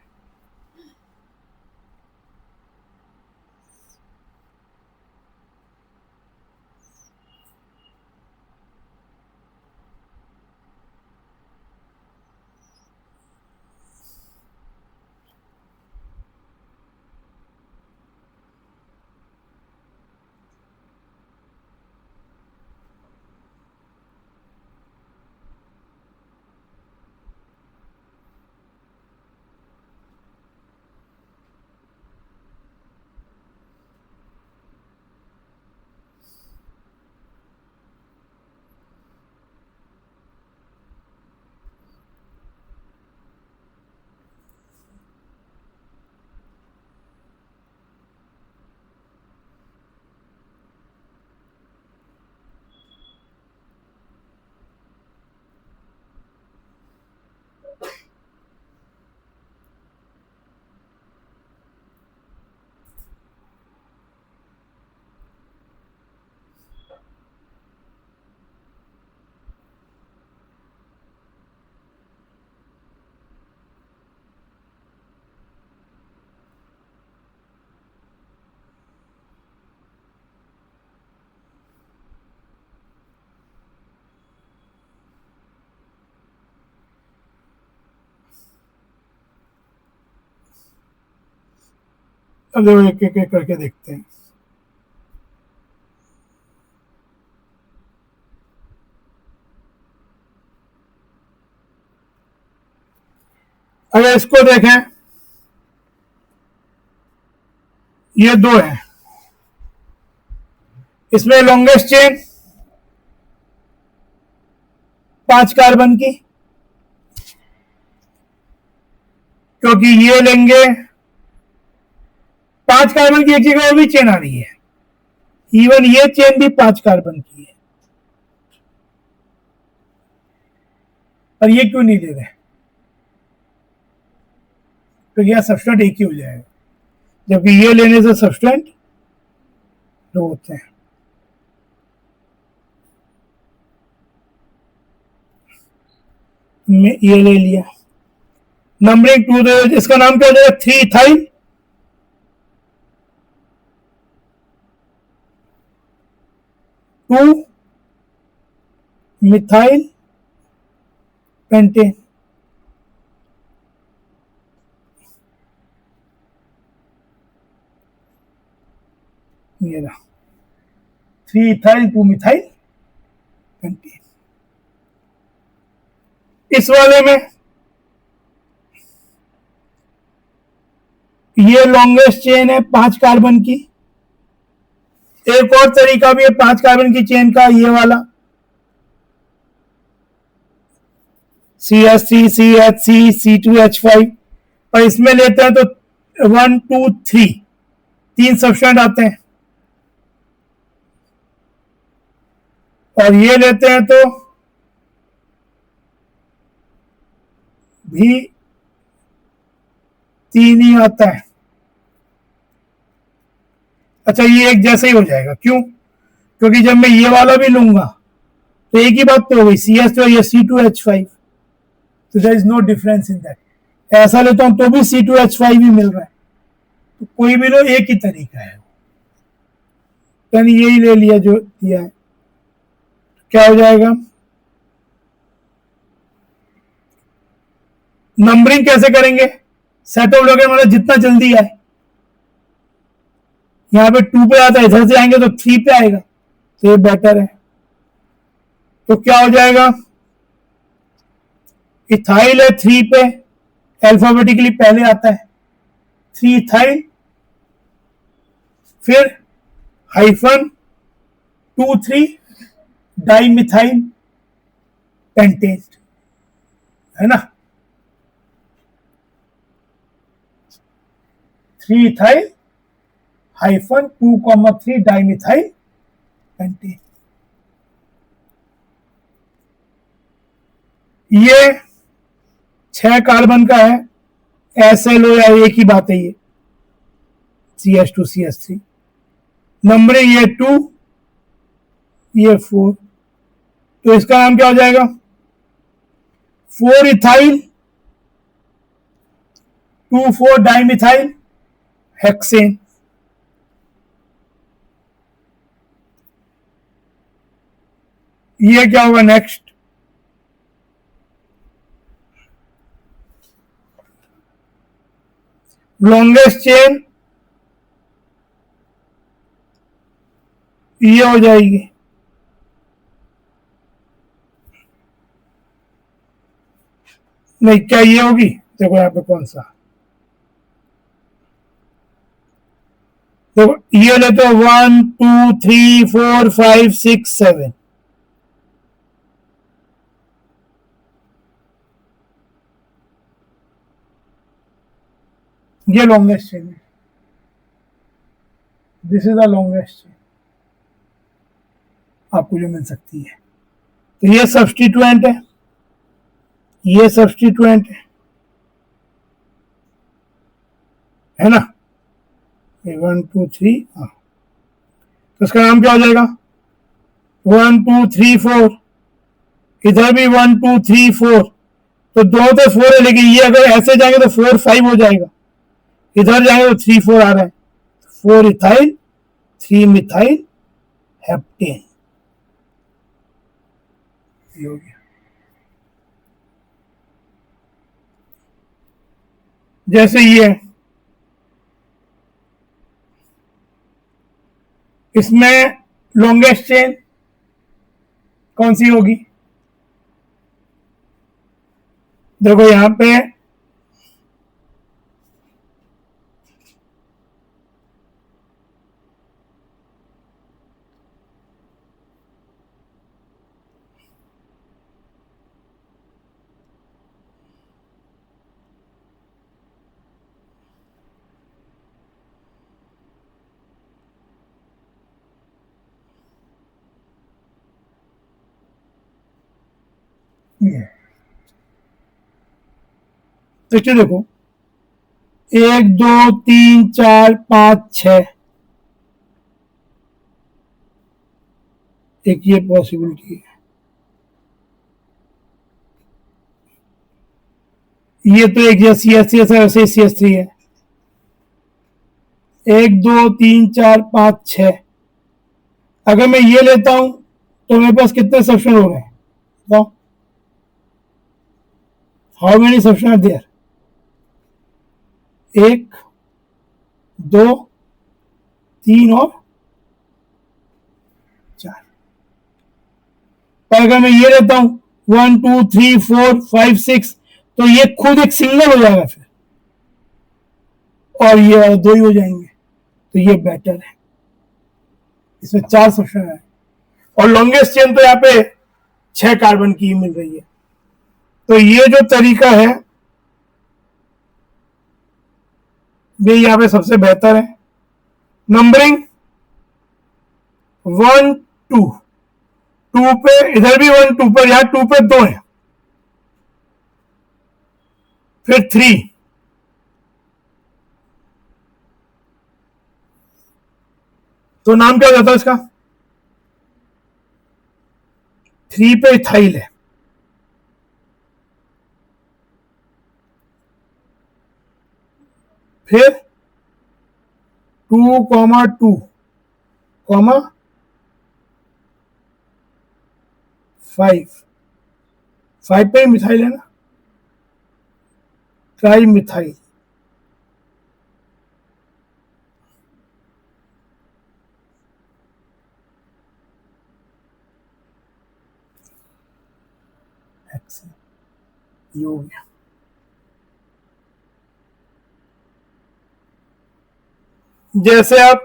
अब एक एक करके देखते हैं। अगर इसको देखें, ये 2 है, इसमें लॉन्गेस्ट चेन 5 कार्बन की, क्योंकि ये लेंगे 5 कार्बन की, एक जगह और भी चेन आ रही है, इवन ये चेन भी 5 कार्बन की है, पर ये क्यों नहीं दे रहे, तो यह सब्सटेंट एक ही हो जाएगा, जबकि ये लेने से सब्सटेंट 2 होते हैं। ये ले लिया, नंबरिंग 2, इसका नाम क्या हो जाएगा, 3 इथाइल, 2 मिथाइल पेंटेन, ये रहा 3 इथाइल 2 मिथाइल पेंटेन। इस वाले में ये लॉन्गेस्ट चेन है 5 कार्बन की, एक और तरीका भी है 5 कार्बन की चेन का, ये वाला CH3 CH3 C2H5, और इसमें लेते हैं तो 1 2 3 3 सब्सटेंट आते हैं, और ये लेते हैं तो भी 3 ही आता है। अच्छा, ये एक जैसा ही हो जाएगा, क्यों, क्योंकि जब मैं ये वाला भी लूंगा तो एक ही बात तो हो गई, CS तो ये C2H5, तो there is no difference in that. ऐसा लेता हूं तो भी C2H5 ही मिल रहा है, तो कोई भी लो, एक ही तरीका है, यानी यही ले लिया जो दिया है। क्या हो जाएगा? नंबरिंग कैसे करेंगे? सेट ऑफ लोग मतलब जितना जल्दी आए, यहां पे 2 पे आता है, इधर से आएंगे तो 3 पे आएगा, तो ये बेटर है। तो क्या हो जाएगा? इथाइल है 3 पे, अल्फाबेटिकली पहले आता है 3 इथाइल, फिर हाइफन 2 3 डाई मिथाइल पेंटेन, है ना, 3 ethyl hyphen 2,3 di methyl pentane. ये 6 कार्बन का है, SLO या एक ही बात है, ये CH2 CH3। नंबरिंग ये 2, ये 4, तो इसका नाम क्या हो जाएगा? 4 इथाइल 2,4 डाइमिथाइल हेक्सेन। ये क्या होगा नेक्स्ट? लॉन्गेस्ट चेन ये हो जाएगी, नहीं क्या ये होगी? देखो यहाँ पे कौन सा, देखो ये लेते हो 1 2 3 4 5 6 7, ये लॉन्गेस्ट चेन है, this is the longest chain आपको जो मिल सकती है। तो ये सब्स्टिट्यूएंट है, ये सब्स्टिट्यूएंट है ना, 1 2 3, हाँ, तो इसका नाम क्या हो जाएगा? 1 2 3 4, इधर भी 1 2 3 4, तो दो तो 4 है, लेकिन ये अगर ऐसे जाएंगे तो 4 5 हो जाएगा, इधर जाएंगे तो 3 4 आ रहा है, 4 इथाइल 3 मिथाइल हेप्टेन, ये हो गया। जैसे ये इसमें लॉन्गेस्ट चेन कौन सी होगी? देखो यहां पे ये, तो देखो 1 2 3 4 5 6, एक ये पॉसिबिलिटी है, ये तो एक CH3 है, वैसे CH3 है, 1 2 3 4 5 6, अगर मैं ये लेता हूं तो मेरे पास कितने सब्स्टिट्यूशन हो रहे हैं बताओ? How many substitution are there? 1 2 3 और 4, पर अगर मैं ये लेता हूं 1 2 3 4 5 6, तो ये खुद एक सिंगल हो जाएगा फिर, और ये दो ही हो जाएंगे, तो ये बेटर है, इसमें 4 सब्स्टिट्यूशन है, और लॉन्गेस्ट चेन तो यहाँ पे 6 कार्बन की मिल रही है। तो ये जो तरीका है ये यहाँ पे सबसे बेहतर है। नंबरिंग 1 2, 2 पे इधर भी 1 2 पर, यहां 2 पे 2 है, फिर 3, तो नाम क्या हो जाता है इसका? 3 पे इथाइल है, फिर 2 2 2 5 पे ही मिथाइल है ना, ट्राई मिथाइल। ये हो गया। जैसे आप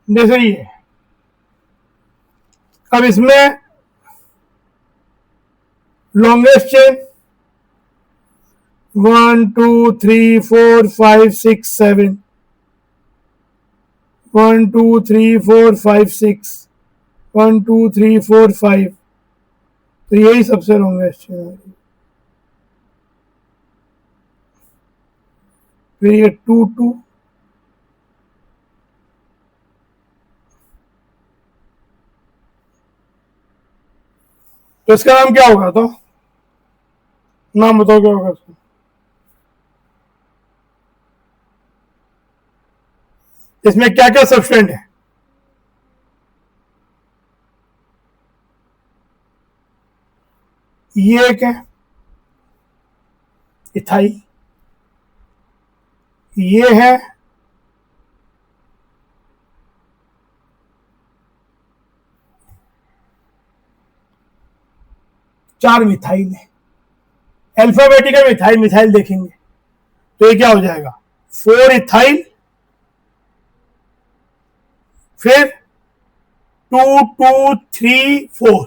जैसे ये, अब इसमें लॉन्गेस्ट चेन 1 2 3 4 5 6 7, 1 2 3 4 5 6, 1 2 3 4 5, तो यही सबसे लॉन्गेस्ट चेन है। फिर ये 2 2, तो इसका नाम क्या होगा? तो नाम बताओ क्या होगा इसका? इसमें क्या क्या सब्सटेंट है? ये एक है इथाइल, ये है चार मिथाइल है, अल्फाबेटिकल मिथाइल मिथाइल देखेंगे तो ये क्या हो जाएगा? 4 इथाइल, फिर 2 2 3 4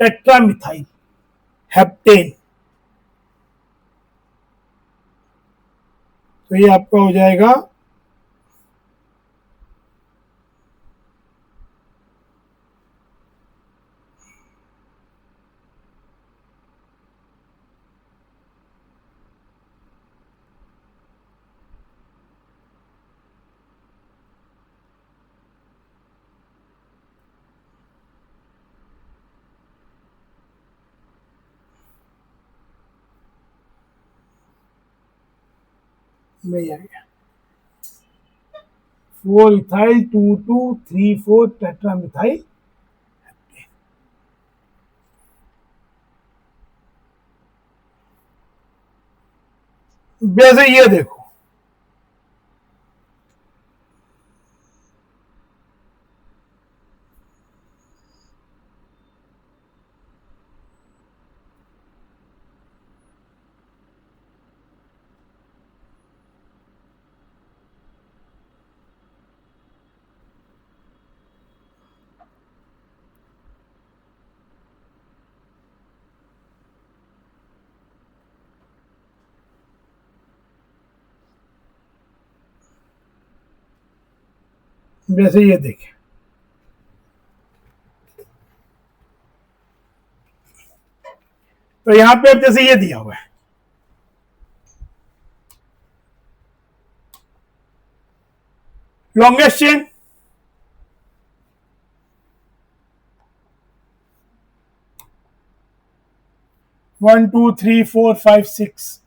टेट्रा मिथाइल हेप्टेन। तो ये आपका हो जाएगा नहीं आएगा 4 इथाइल 2 2 3 4 टेट्रा मिथाइल। वैसे ये देखो, वैसे ये देखें, तो यहां पे अब जैसे ये दिया हुआ है, लॉन्गेस्ट चेन 1 2 3 4 5 6,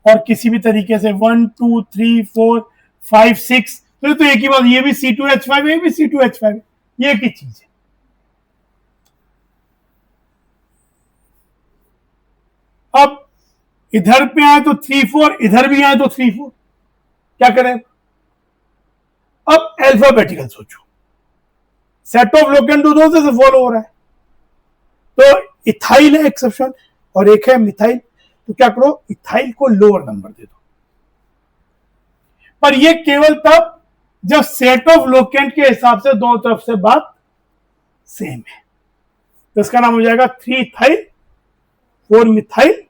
और किसी भी तरीके से 1 2 3 4 5 6, तो एक ही बात, ये भी C2H5 है, ये भी C2H5 है, ये एक ही चीज है। अब इधर पे आए तो 3 4, इधर भी आए तो 3 4, क्या करें? अब अल्फाबेटिकल सोचो, सेट ऑफ लोकेंट दो से फॉलो हो रहा है, तो इथाइल है एक्सेप्शन और एक है मिथाइल, तो क्या करो, इथाइल को लोअर नंबर दे दो। पर ये केवल तब जब सेट ऑफ लोकेंट के हिसाब से दोनों तरफ से बात सेम है, तो इसका नाम हो जाएगा 3 इथाइल 4 मिथाइल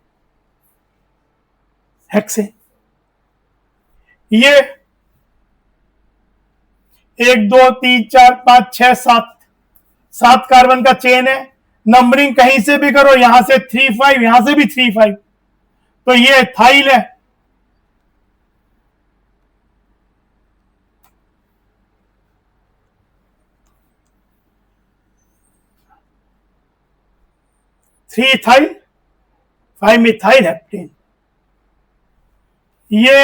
हेक्सेन। ये 1 2 3 4 5 6 7 7 कार्बन का चेन है। नंबरिंग कहीं से भी करो, यहां से 3 5, यहां से भी 3 5, तो ये एथाइल है। Three ethyl 5 methyl heptane. ये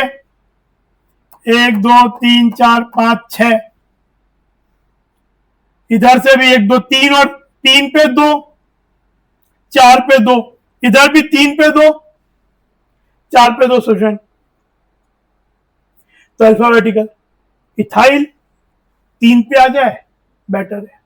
1 2 3 4 5 6, इधर से भी 1 2 3 और 3 पे 2, 4 पे 2, इधर भी 3 पे 2, 4 पे 2 सोल्यूशन। तो अल्फाबेटिकल इथाइल 3 पे आ जाए बेटर है।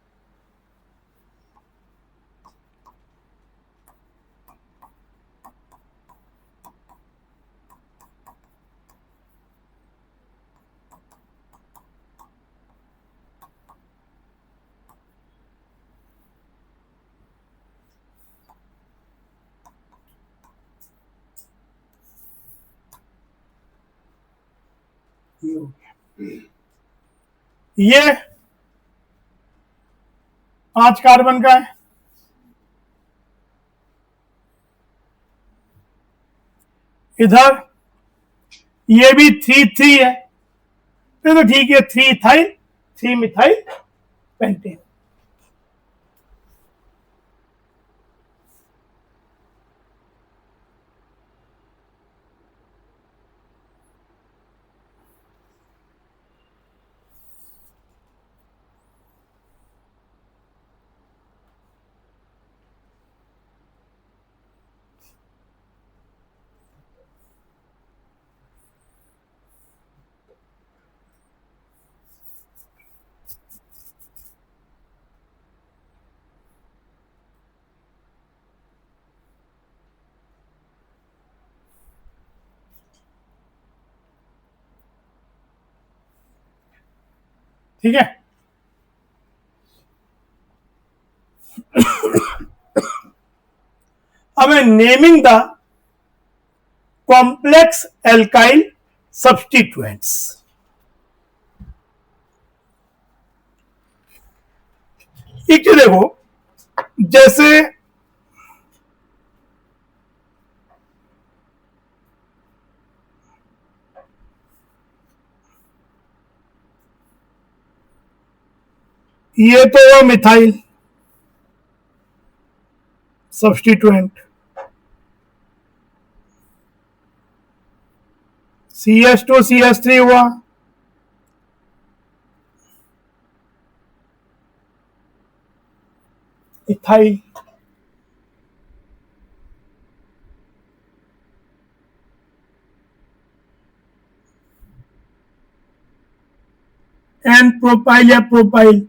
ये 5 कार्बन का है, इधर ये भी 3 3 है, तो ठीक है, 3 इथाइल 3 मिथाइल पेंटेन। ठीक है, अब naming the complex alkyl substituents. एक देखो, जैसे ये तो वो मिथाइल सब्स्टिट्यूएंट, CH2 CH3 हुआ, इथाइल, एन प्रोपाइल या प्रोपाइल।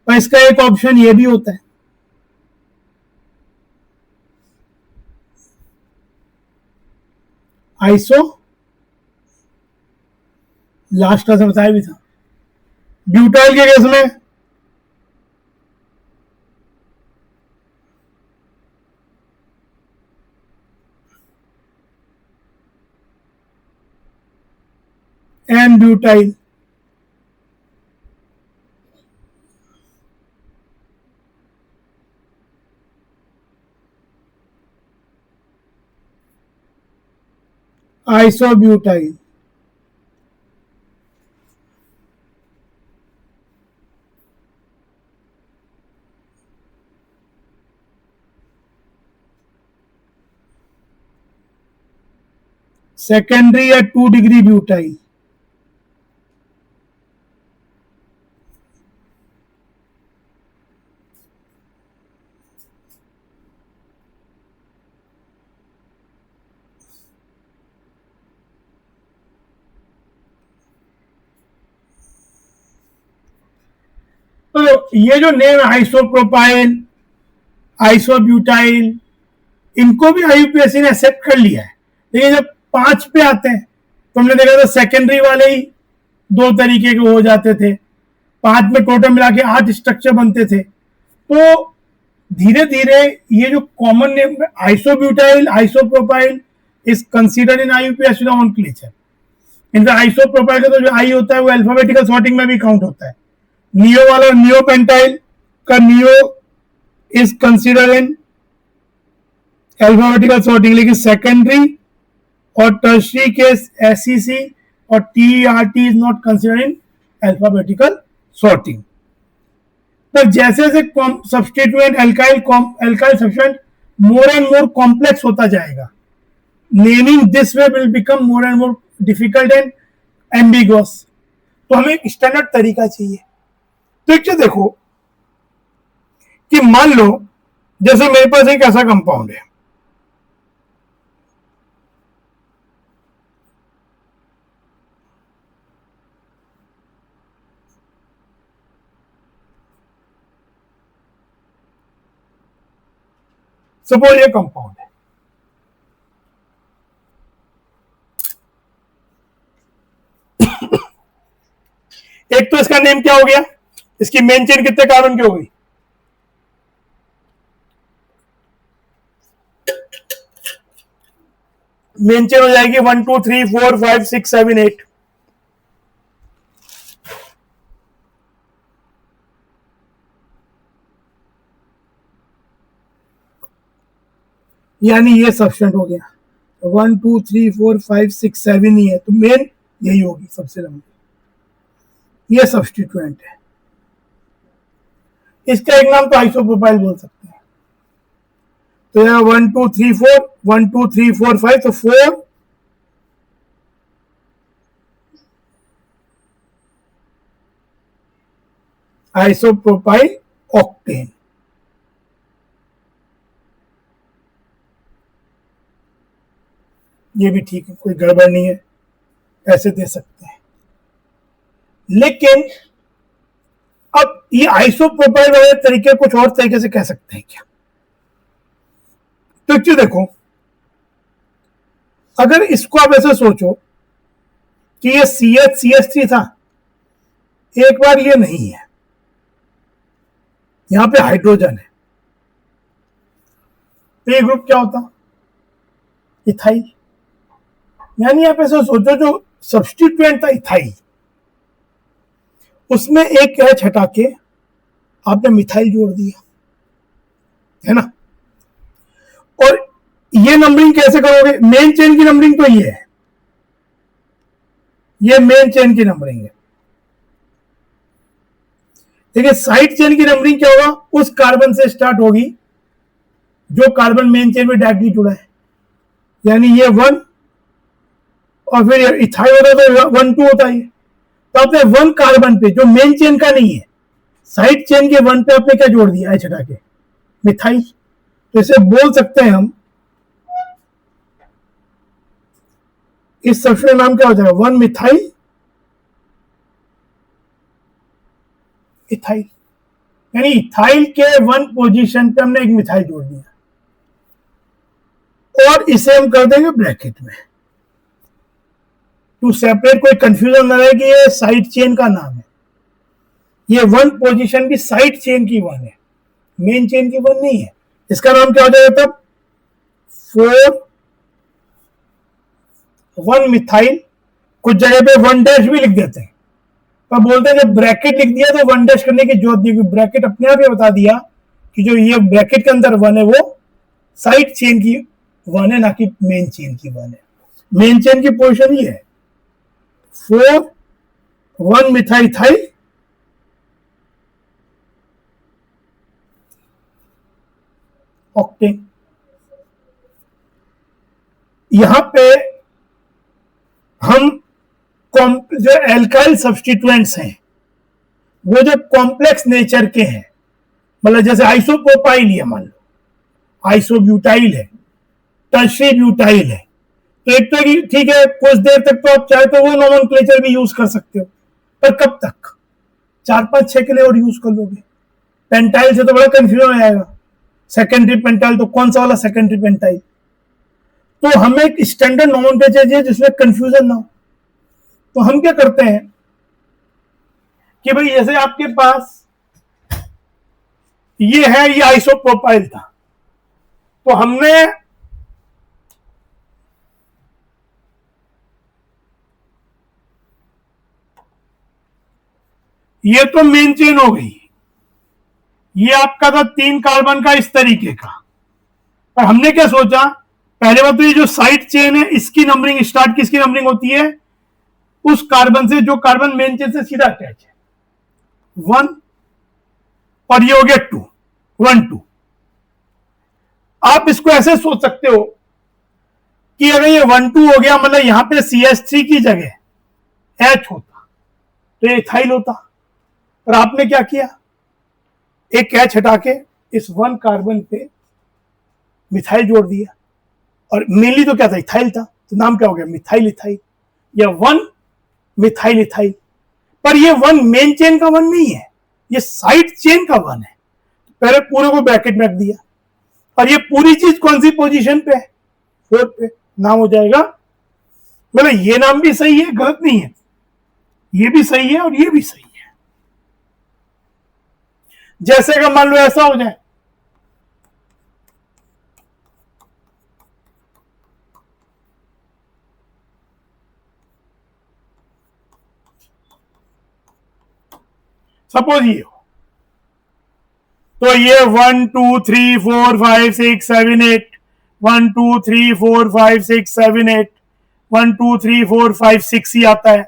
तो इसका एक ऑप्शन ये भी होता है, आइसो, लास्ट का बताया भी था। ब्यूटाइल के केस में एन ब्यूटाइल, आइसोब्यूटाइल, सेकेंडरी या 2 डिग्री ब्यूटाइल, तो ये जो नेम आइसोप्रोपाइल, आइसोब्यूटाइल, इनको भी आईयूपीएससी ने एक्सेप्ट कर लिया है। लेकिन जब 5 पे आते हैं तो हमने देखा था सेकेंडरी वाले ही 2 तरीके के हो जाते थे, 5 में टोटल मिला के 8 स्ट्रक्चर बनते थे। तो धीरे धीरे ये जो common name isobutyl, isopropyl is considered in आईयूपीएससी nomenclature. इनका आइसोप्रोपाइल का तो जो आई होता है वो अल्फाबेटिकल सॉर्टिंग में भी काउंट होता है, नियो वाला नियो पेंटाइल का neo is consider in alphabetical sorting, लेकिन सेकेंडरी और टर्शरी के एसईसी और TERT is not consider in alphabetical sorting. पर जैसे जैसे substituent alkyl substituent more and more complex होता जाएगा, naming this way will become more and more difficult and ambiguous. तो हमें एक स्टैंडर्ड तरीका चाहिए। तो एक देखो कि मान लो जैसे मेरे पास एक ऐसा कंपाउंड है, सपोज ये कंपाउंड है, एक तो इसका नेम क्या हो गया, इसकी मेन चेन कितने कार्बन की हो गई, मेन चेन हो जाएगी 1 2 3 4 5 6 7 8। यानी ये सब्सटेंट हो गया 1 2 3 4 5 6 7 ही है, तो मेन यही होगी सबसे लंबी। ये सब्सटीट्यूएंट है, इसका एक नाम तो आइसोप्रोपाइल बोल सकते हैं। तो यहाँ 1 2 3 4 1 2 3 4 5, तो 4 आइसोप्रोपाइल ऑक्टेन। ये भी ठीक है, कोई गड़बड़ नहीं है, ऐसे दे सकते हैं। लेकिन अब ये आइसोप्रोपाइल वाले तरीके कुछ और तरीके से कह सकते हैं क्या? तो क्यों देखो, अगर इसको आप ऐसे सोचो कि ये CH3 था, एक बार ये नहीं है, यहां पे हाइड्रोजन है, तो ये ग्रुप क्या होता, इथाइल। यानी आप ऐसे सोचो जो सब्सटीट्यूएंट था इथाइल, उसमें एक एच हटा के आपने मिथाइल जोड़ दिया, है ना। और ये नंबरिंग कैसे करोगे, मेन चेन की नंबरिंग तो ये है, ये मेन चेन की नंबरिंग है। देखिए साइड चेन की नंबरिंग क्या होगा, उस कार्बन से स्टार्ट होगी जो कार्बन मेन चेन में डायरेक्टली जुड़ा है, यानी ये 1 और फिर इथाइल होता तो 1 2 होता है। तो आपने 1 कार्बन पे जो मेन चेन का नहीं है, साइड चेन के 1 पे आपने क्या जोड़ दिया, एच हटा के मिथाइल। तो इसे बोल सकते हैं हम, इस सब्सटेंस नाम क्या हो जाएगा, 1 मिथाइल इथाइल। यानी इथाइल के 1 पोजीशन पे हमने एक मिथाइल जोड़ दिया, और इसे हम कर देंगे ब्रैकेट में, टू सेपरेट, कोई कंफ्यूजन ना रहे कि ये साइड चेन का नाम है। ये 1 पोजीशन भी साइड चेन की 1 है, मेन चेन की 1 नहीं है। इसका नाम क्या हो जाएगा तब, 4 1 मिथाइल। कुछ जगह पे 1 डैश भी लिख देते हैं, पर बोलते हैं जब ब्रैकेट लिख दिया तो 1 डैश करने की जरूरत नहीं, ब्रैकेट अपने आप ही बता दिया कि जो ये ब्रैकेट के अंदर 1 है वो साइड चेन की 1 है, ना कि मेन चेन की 1 है। मेन चेन की पोजीशन ये है 4 1 मिथाइल ऑक्टेन। यहां पे हम जो एल्काइल सब्सटीट्यूएंट्स हैं वो जो कॉम्प्लेक्स नेचर के हैं, मतलब जैसे आइसोप्रोपाइल है, मान लो आइसोब्यूटाइल है, टर्शरी ब्यूटाइल है, तो एक तो ठीक है कुछ देर तक तो आप चाहे तो वो नोमेनक्लेचर भी यूज कर सकते हो, पर कब तक, 4 5 6 के लिए और यूज कर लोगे। पेंटाइल से तो बड़ा कंफ्यूजन हो जाएगा, सेकेंडरी पेंटाइल तो कौन सा वाला सेकेंडरी पेंटाइल। तो हमें एक स्टैंडर्ड नोमेनक्लेचर चाहिए जिसमें कंफ्यूजन ना हो। तो हम क्या करते हैं कि भाई जैसे आपके पास ये है, ये आइसोप्रोपाइल था, तो हमने ये तो मेन चेन हो गई, ये आपका था 3 कार्बन का इस तरीके का। पर हमने क्या सोचा, पहले बात तो ये जो साइड चेन है इसकी नंबरिंग स्टार्ट किसकी नंबरिंग होती है, उस कार्बन से जो कार्बन मेन चेन से सीधा अटैच है, 1, और ये हो गया 2, 1 2। आप इसको ऐसे सोच सकते हो कि अगर ये 1 2 हो गया, मतलब यहां पे CH3 की जगह H होता तो ये इथाइल होता, और आपने क्या किया, एक H हटा के इस 1 कार्बन पे मिथाइल जोड़ दिया, और मेनली तो क्या था, इथाइल था, तो नाम क्या हो गया, मिथाइल इथाइल, या 1 मिथाइल इथाइल। पर ये 1 मेन चेन का 1 नहीं है, ये साइड चेन का 1 है। पहले पूरे को ब्रैकेट में रख दिया, और ये पूरी चीज कौन सी पोजीशन पे है, 4 पे, नाम हो जाएगा, मतलब ये नाम भी सही है, गलत नहीं है, ये भी सही है और ये भी सही है। जैसे अगर मान लो ऐसा हो जाए, सपोज ये हो, तो ये 1 2 3 4 5 6 7 8, 1 2 3 4 5 6 7 8, 1 2 3 4 5 6 ही आता है,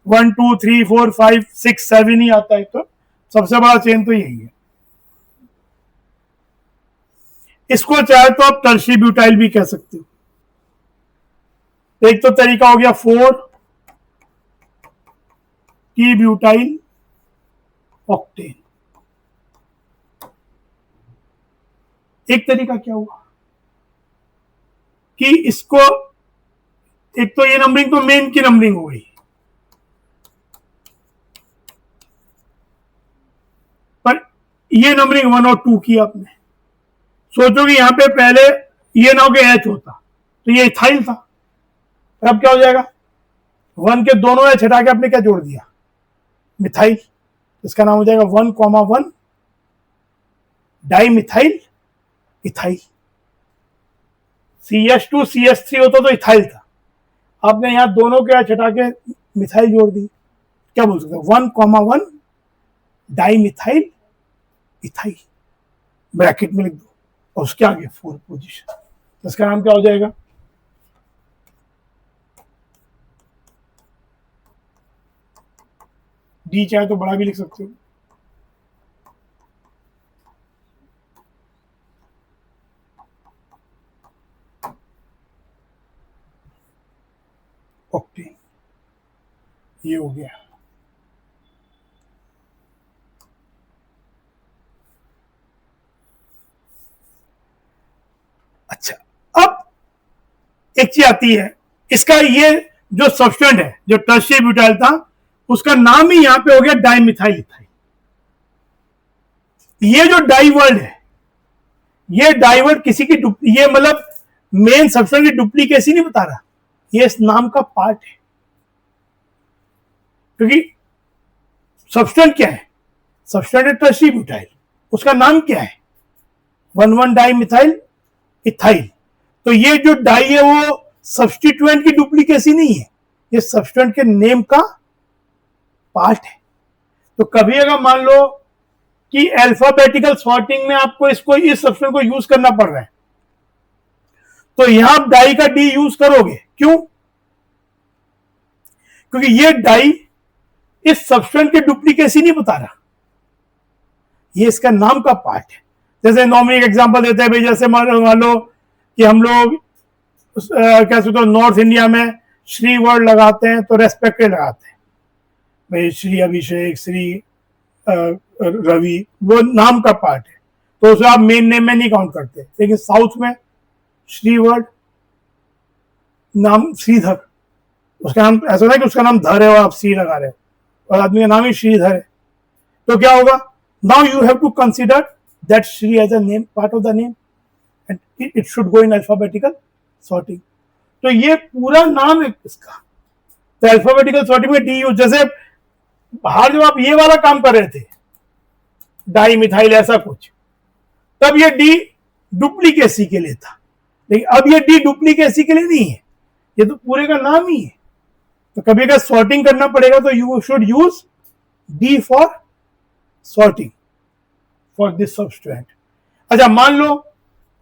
1 2 3 4 5 6 7 ही आता है, तो सबसे बड़ा चेन तो यही है। इसको चाहे तो आप टर्शी ब्यूटाइल भी कह सकते हो। एक तो तरीका हो गया 4 टी ब्यूटाइल ऑक्टेन। एक तरीका क्या हुआ कि इसको, एक तो ये नंबरिंग तो मेन की नंबरिंग हो गई, पर ये नंबरिंग 1 और 2 की आपने सोचो कि यहां पे पहले ये ना हो के H होता तो ये इथाइल था, अब क्या हो जाएगा, 1 के दोनों H हटा के आपने क्या जोड़ दिया, मिथाइल, इसका नाम हो जाएगा 1,1 di methyl ethyl. CH2 CH3 होता तो इथाइल था, आपने यहां दोनों के H हटा के मिथाइल जोड़ दी, क्या बोल सकते, 1,1 डाई मिथाइल इथाइल, ब्रैकेट में लिख दो, और उसके आगे 4 पोजीशन, तो इसका नाम क्या हो जाएगा, डी, चाहे तो बड़ा भी लिख सकते हो, ऑक्टेन। ये हो गया। अच्छा, अब एक चीज आती है, इसका ये जो सब्सटेंट है, जो टर्शियरी ब्यूटाइल था, उसका नाम ही यहां पे हो गया डाइमिथाइल इथाइल। ये जो डाई वर्ड है, ये डाई वर्ड किसी की ये मतलब मेन सब्सटेंट की डुप्लीकेसी नहीं बता रहा, ये इस नाम का पार्ट है, क्योंकि सब्सटेंट क्या है, सब्सटेंट है टर्शियरी ब्यूटाइल, उसका नाम क्या है, 1,1 डाइमिथाइल इथाइल। तो ये जो डाई है वो सब्सटीट्यूएंट की डुप्लीकेसी नहीं है, ये सब्सटेंट के नेम का पार्ट है। तो कभी अगर मान लो कि अल्फाबेटिकल सॉर्टिंग में आपको इसको, इस सब्सटेंट को यूज करना पड़ रहा है, तो यहां आप डाई का डी यूज करोगे, क्यों, क्योंकि ये डाई इस सब्सटेंट की डुप्लीकेसी नहीं बता रहा, ये इसका नाम का पार्ट है। जैसे नॉर्मली एक एग्जांपल देते हैं भाई, जैसे मान लो कि हम लोग क्या सोचते हो, नॉर्थ इंडिया में श्री वर्ड लगाते हैं तो रेस्पेक्टेड लगाते हैं, भाई श्री अभिषेक, श्री रवि, वो नाम का पार्ट है, तो उसे आप मेन नेम में नहीं काउंट करते। लेकिन साउथ में श्री वर्ड, नाम श्रीधर, उसका नाम ऐसा है कि उसका नाम धर है और आप श्री लगा रहे हो, और आदमी का नाम ही श्रीधर है, तो क्या होगा, now you have to consider that three as a name, part of the name, and it should go in alphabetical sorting. तो ये पूरा नाम है इसका, तो अल्फाबेटिकल सॉर्टिंग में डी यूज, जैसे बाहर जब आप ये वाला काम कर रहे थे, डाई मिथाइल ऐसा कुछ, तब ये डी डुप्लीकेसी के लिए था, लेकिन अब ये डी डुप्लीकेसी के लिए नहीं है, ये तो पूरे का नाम ही है। तो कभी अगर सॉर्टिंग करना पड़ेगा तो you should use D for sorting for this substituent. अच्छा, मान लो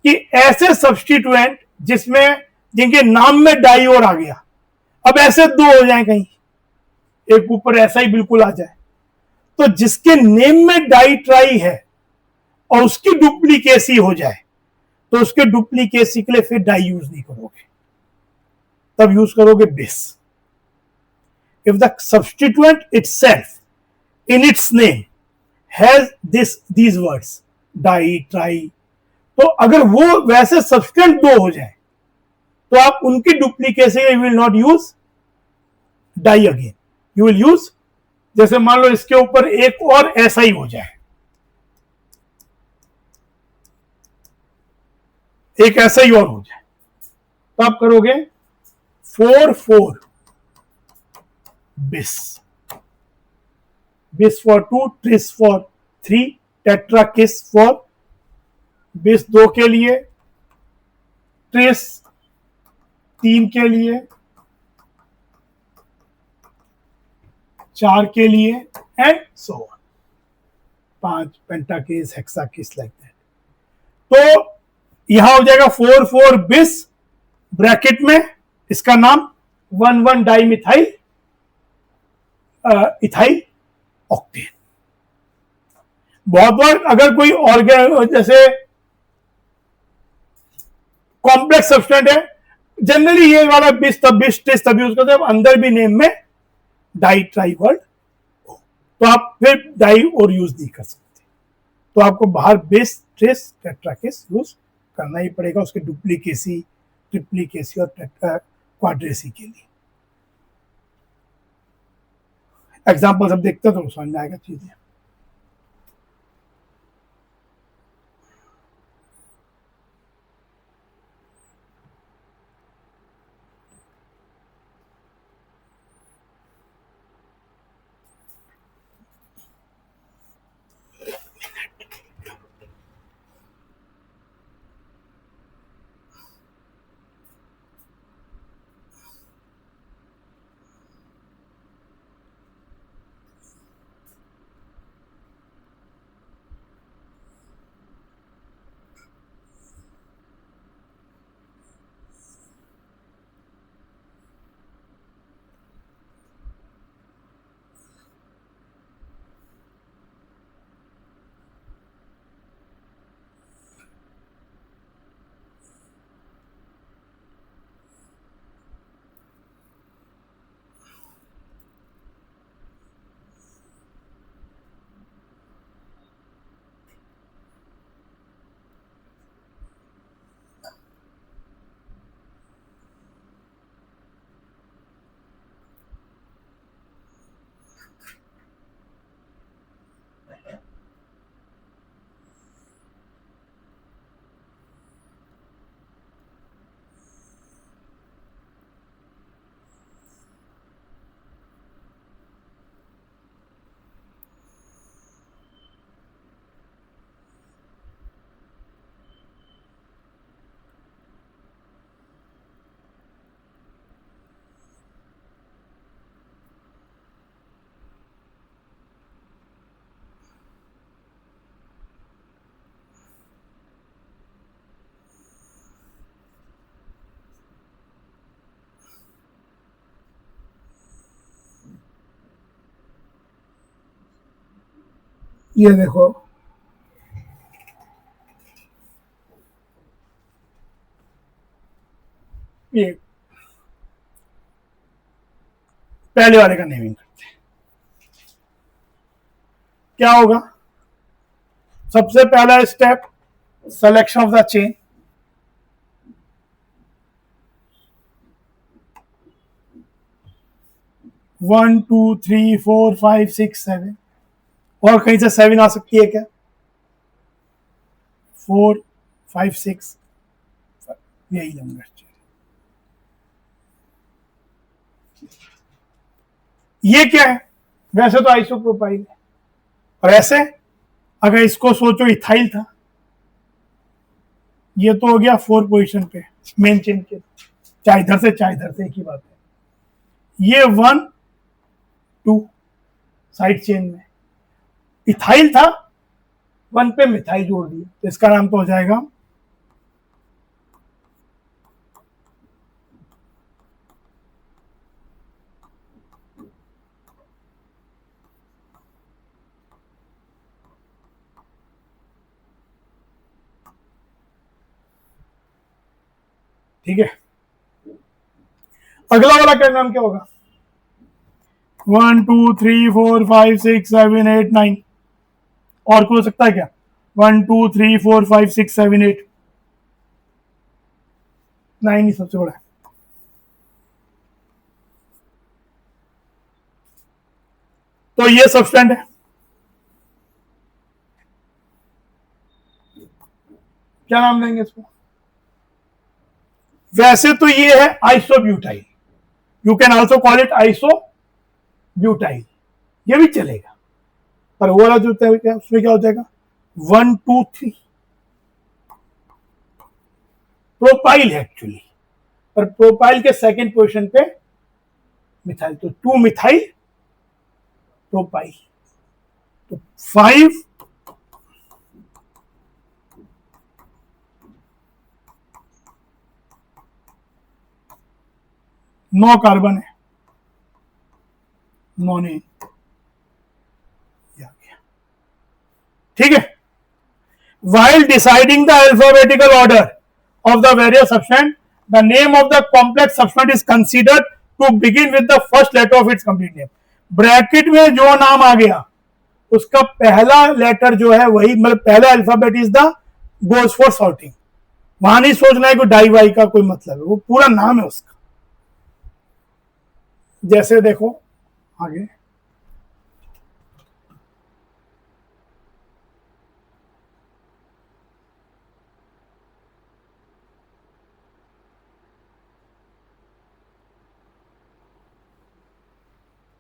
कि ऐसे सब्सटीट्यूएंट जिसमें जिनके नाम में डाई और आ गया, अब ऐसे दो हो जाए कहीं, एक ऊपर ऐसा ही बिल्कुल आ जाए, तो जिसके नेम में डाई ट्राई है और उसकी डुप्लीकेसी हो जाए तो उसके डुप्लीकेसी के लिए फिर डाई यूज नहीं करोगे, तब यूज करोगे बिस. If the substituent itself in its name has these words di tri, तो अगर वो वैसे सब्सटेंट दो हो जाए तो आप उनकी duplicacy you will not use di again, you will use, जैसे मान लो इसके ऊपर एक और ऐसा ही हो जाए, एक ऐसा ही और हो जाए, तो आप करोगे 4,4 बिस, बिस फॉर 2, ट्रिस फॉर 3, टेट्रा किस फॉर बिस 2 के लिए, ट्रिस 3 के लिए, 4 के लिए, and so on, 5 pentakis, hexakis, like that. तो यहां हो जाएगा 4,4 बिस, ब्रैकेट में इसका नाम 1,1 डाइमिथाइल इथाइल ऑक्टेन. बहुत बार अगर कोई ऑर्गेन जैसे कॉम्प्लेक्स सब्सटेंट है, जनरली ये वाला बिस तब बिस ट्रिस तब यूज करते हैं अंदर भी नेम में डाई ट्राई वर्ड हो, तो आप फिर डाई और यूज नहीं कर सकते, तो आपको बाहर बिस ट्रिस टेट्राकिस यूज करना ही पड़ेगा उसके डुप्लीकेसी, ट्रिप्लीकेसी और क्वाड्रेसी के लिए. एग्जाम्पल सब देखते हैं तो समझ में आएगा चीजें. ये देखो, ये पहले वाले का नेमिंग करते हैं. क्या होगा, सबसे पहला step selection of the chain, one two three four five six seven, और कहीं से 7 आ सकती है क्या, 4 5 6, यही नंबर. ये क्या है, वैसे तो आइसोप्रोपाइल है, और ऐसे अगर इसको सोचो इथाइल था, ये तो हो गया 4 पोजीशन पे मेन चेन के, चाहे इधर से चाहे इधर से, एक ही बात है. ये 1 2 साइड चेन में। इथाइल था, 1 पे मिथाइल जोड़ दिया, तो इसका नाम तो हो जाएगा ठीक है। अगला वाला क्या नाम क्या होगा? 1 2 3 4 5 6 7 8 9, और कुछ हो सकता है क्या? 1 2 3 4 5 6 7 8 9 ही सबसे बड़ा है। तो ये सब्सटेंट है, क्या नाम देंगे इसको? वैसे तो ये है isobutyl, you can also call it isobutyl, ये भी चलेगा, पर वो वाला जो है उसमें क्या हो जाएगा? 1 2 3 प्रोपाइल है एक्चुअली, पर प्रोपाइल के सेकंड पोजीशन पे मिथाइल, तो 2 मिथाइल प्रोपाइल, तो 5 9 कार्बन है, नॉन, ठीक है। While deciding the alphabetical order of the various substance, the name of the complex substance is considered to begin with the first letter of its complete name. Bracket में जो नाम आ गया उसका पहला लेटर जो है वही, मतलब पहला alphabet is the goes for sorting. वहां नहीं सोचना है कोई डाई वाई का कोई मतलब है, वो पूरा नाम है उसका। जैसे देखो आगे,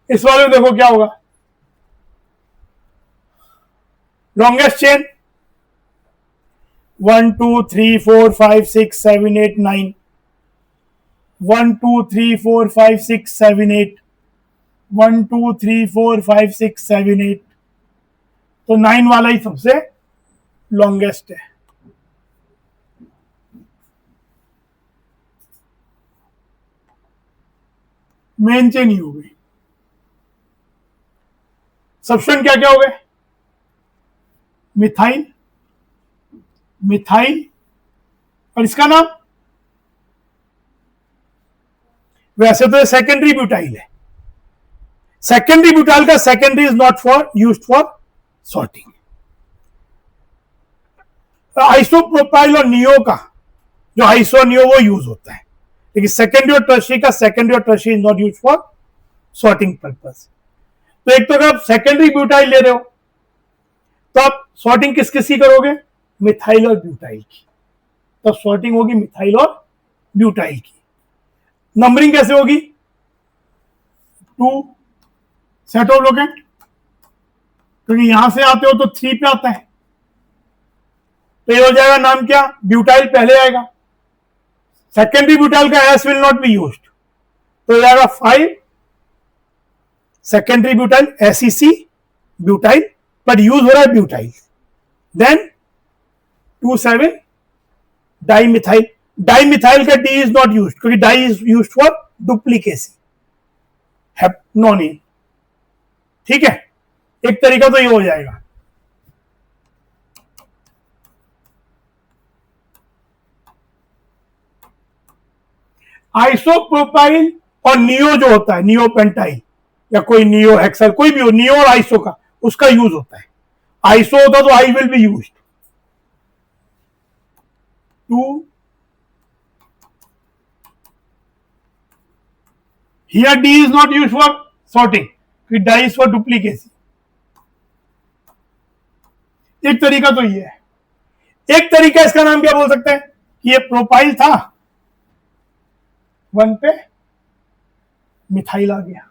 इस वाले में देखो क्या होगा, लॉन्गेस्ट चेन 1 2 3 4 5 6 7 8 9, 1 2 3 4 5 6 7 8, 1 2 3 4 5 6 7 8, तो 9 वाला ही सबसे लॉन्गेस्ट है। मेन चेन ही हो गई। सब्स्टेंट क्या क्या हो गए? मिथाइल, मिथाइल, और इसका नाम वैसे तो सेकेंडरी ब्यूटाइल है। सेकेंडरी ब्यूटाइल का secondary is not for used for sorting. Isopropyl और नियो का जो आइसो नियो वो यूज होता है, लेकिन सेकेंडरी और टर्शियरी का सेकेंडरी और tertiary is not use for sorting purpose. तो एक तो अगर आप सेकेंडरी ब्यूटाइल ले रहे हो तो आप सॉर्टिंग किस किस की करोगे? मिथाइल और ब्यूटाइल की, तब सॉर्टिंग होगी मिथाइल और ब्यूटाइल की। नंबरिंग कैसे होगी? 2 सेट ऑफ लोकेट, क्योंकि यहां से आते हो तो 3 पे आता है, तो ये हो जाएगा नाम क्या? ब्यूटाइल पहले आएगा, सेकेंडरी ब्यूटाइल का S will not be used, तो हो जाएगा 5 सेकेंडरी ब्यूटाइल एसईसी ब्यूटाइल, पर यूज हो रहा है butyl. Then 2 7 di methyl, di methyl का डी इज नॉट यूज्ड क्योंकि di is used for duplicacy, none, ठीक है। एक तरीका तो ये हो जाएगा। आइसोप्रोपाइल और नियो जो होता है, नियो पेंटाइल या कोई नियो हेक्सल, कोई भी हो, नियो और आइसो का उसका यूज होता है। आइसो होता तो I will be used. 2 here D is not used for sorting, कि डाई इज फॉर डुप्लीकेसी। एक तरीका तो ये है। एक तरीका इसका नाम क्या बोल सकते हैं कि ये प्रोपाइल था, 1 पे मिथाइल आ गया,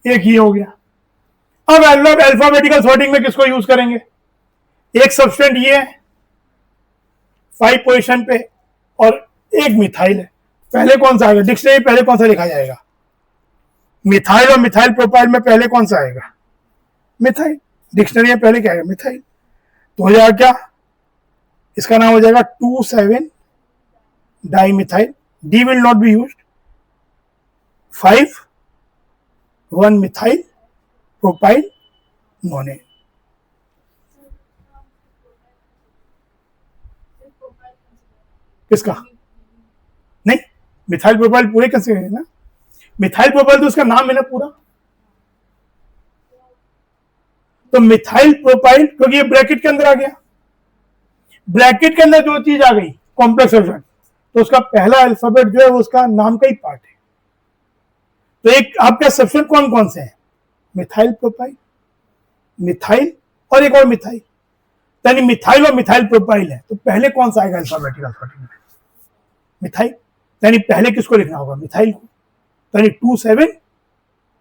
एक ये हो गया। अब अल्फाबेटिकल सॉर्टिंग में किसको यूज करेंगे? एक सब्सटेंट ये है 5 पोजीशन पे और एक मिथाइल है, पहले कौन सा आएगा डिक्शनरी, पहले कौन सा लिखा जाएगा? मिथाइल और मिथाइल प्रोपाइल में पहले कौन सा आएगा? मिथाइल। डिक्शनरी में पहले क्या आएगा? मिथाइल। तो हो जाएगा क्या? इसका नाम हो जाएगा 2,7 dimethyl, D will not be used, 5,1 methyl propyl nonane. किसका? नहीं, मिथाइल प्रोपाइल पूरे कंसिडर है ना, मिथाइल प्रोपाइल तो उसका नाम है ना पूरा। तो मिथाइल प्रोपाइल, क्योंकि ये ब्रैकेट के अंदर आ गया, ब्रैकेट के अंदर जो चीज आ गई कॉम्प्लेक्स सॉल्वेंट, तो उसका पहला अल्फाबेट जो है वो उसका नाम का ही पार्ट है। तो एक आपका सब्स्टिट्यूएंट कौन कौन से हैं? मिथाइल प्रोपाइल, मिथाइल और एक और मिथाइल, यानी मिथाइल और मिथाइल प्रोपाइल है। तो पहले कौन सा आएगा अल्फाबेटिक अल्फाबेट में? मिथाइल। यानी पहले किसको लिखना होगा? मिथाइल को। यानी 2,7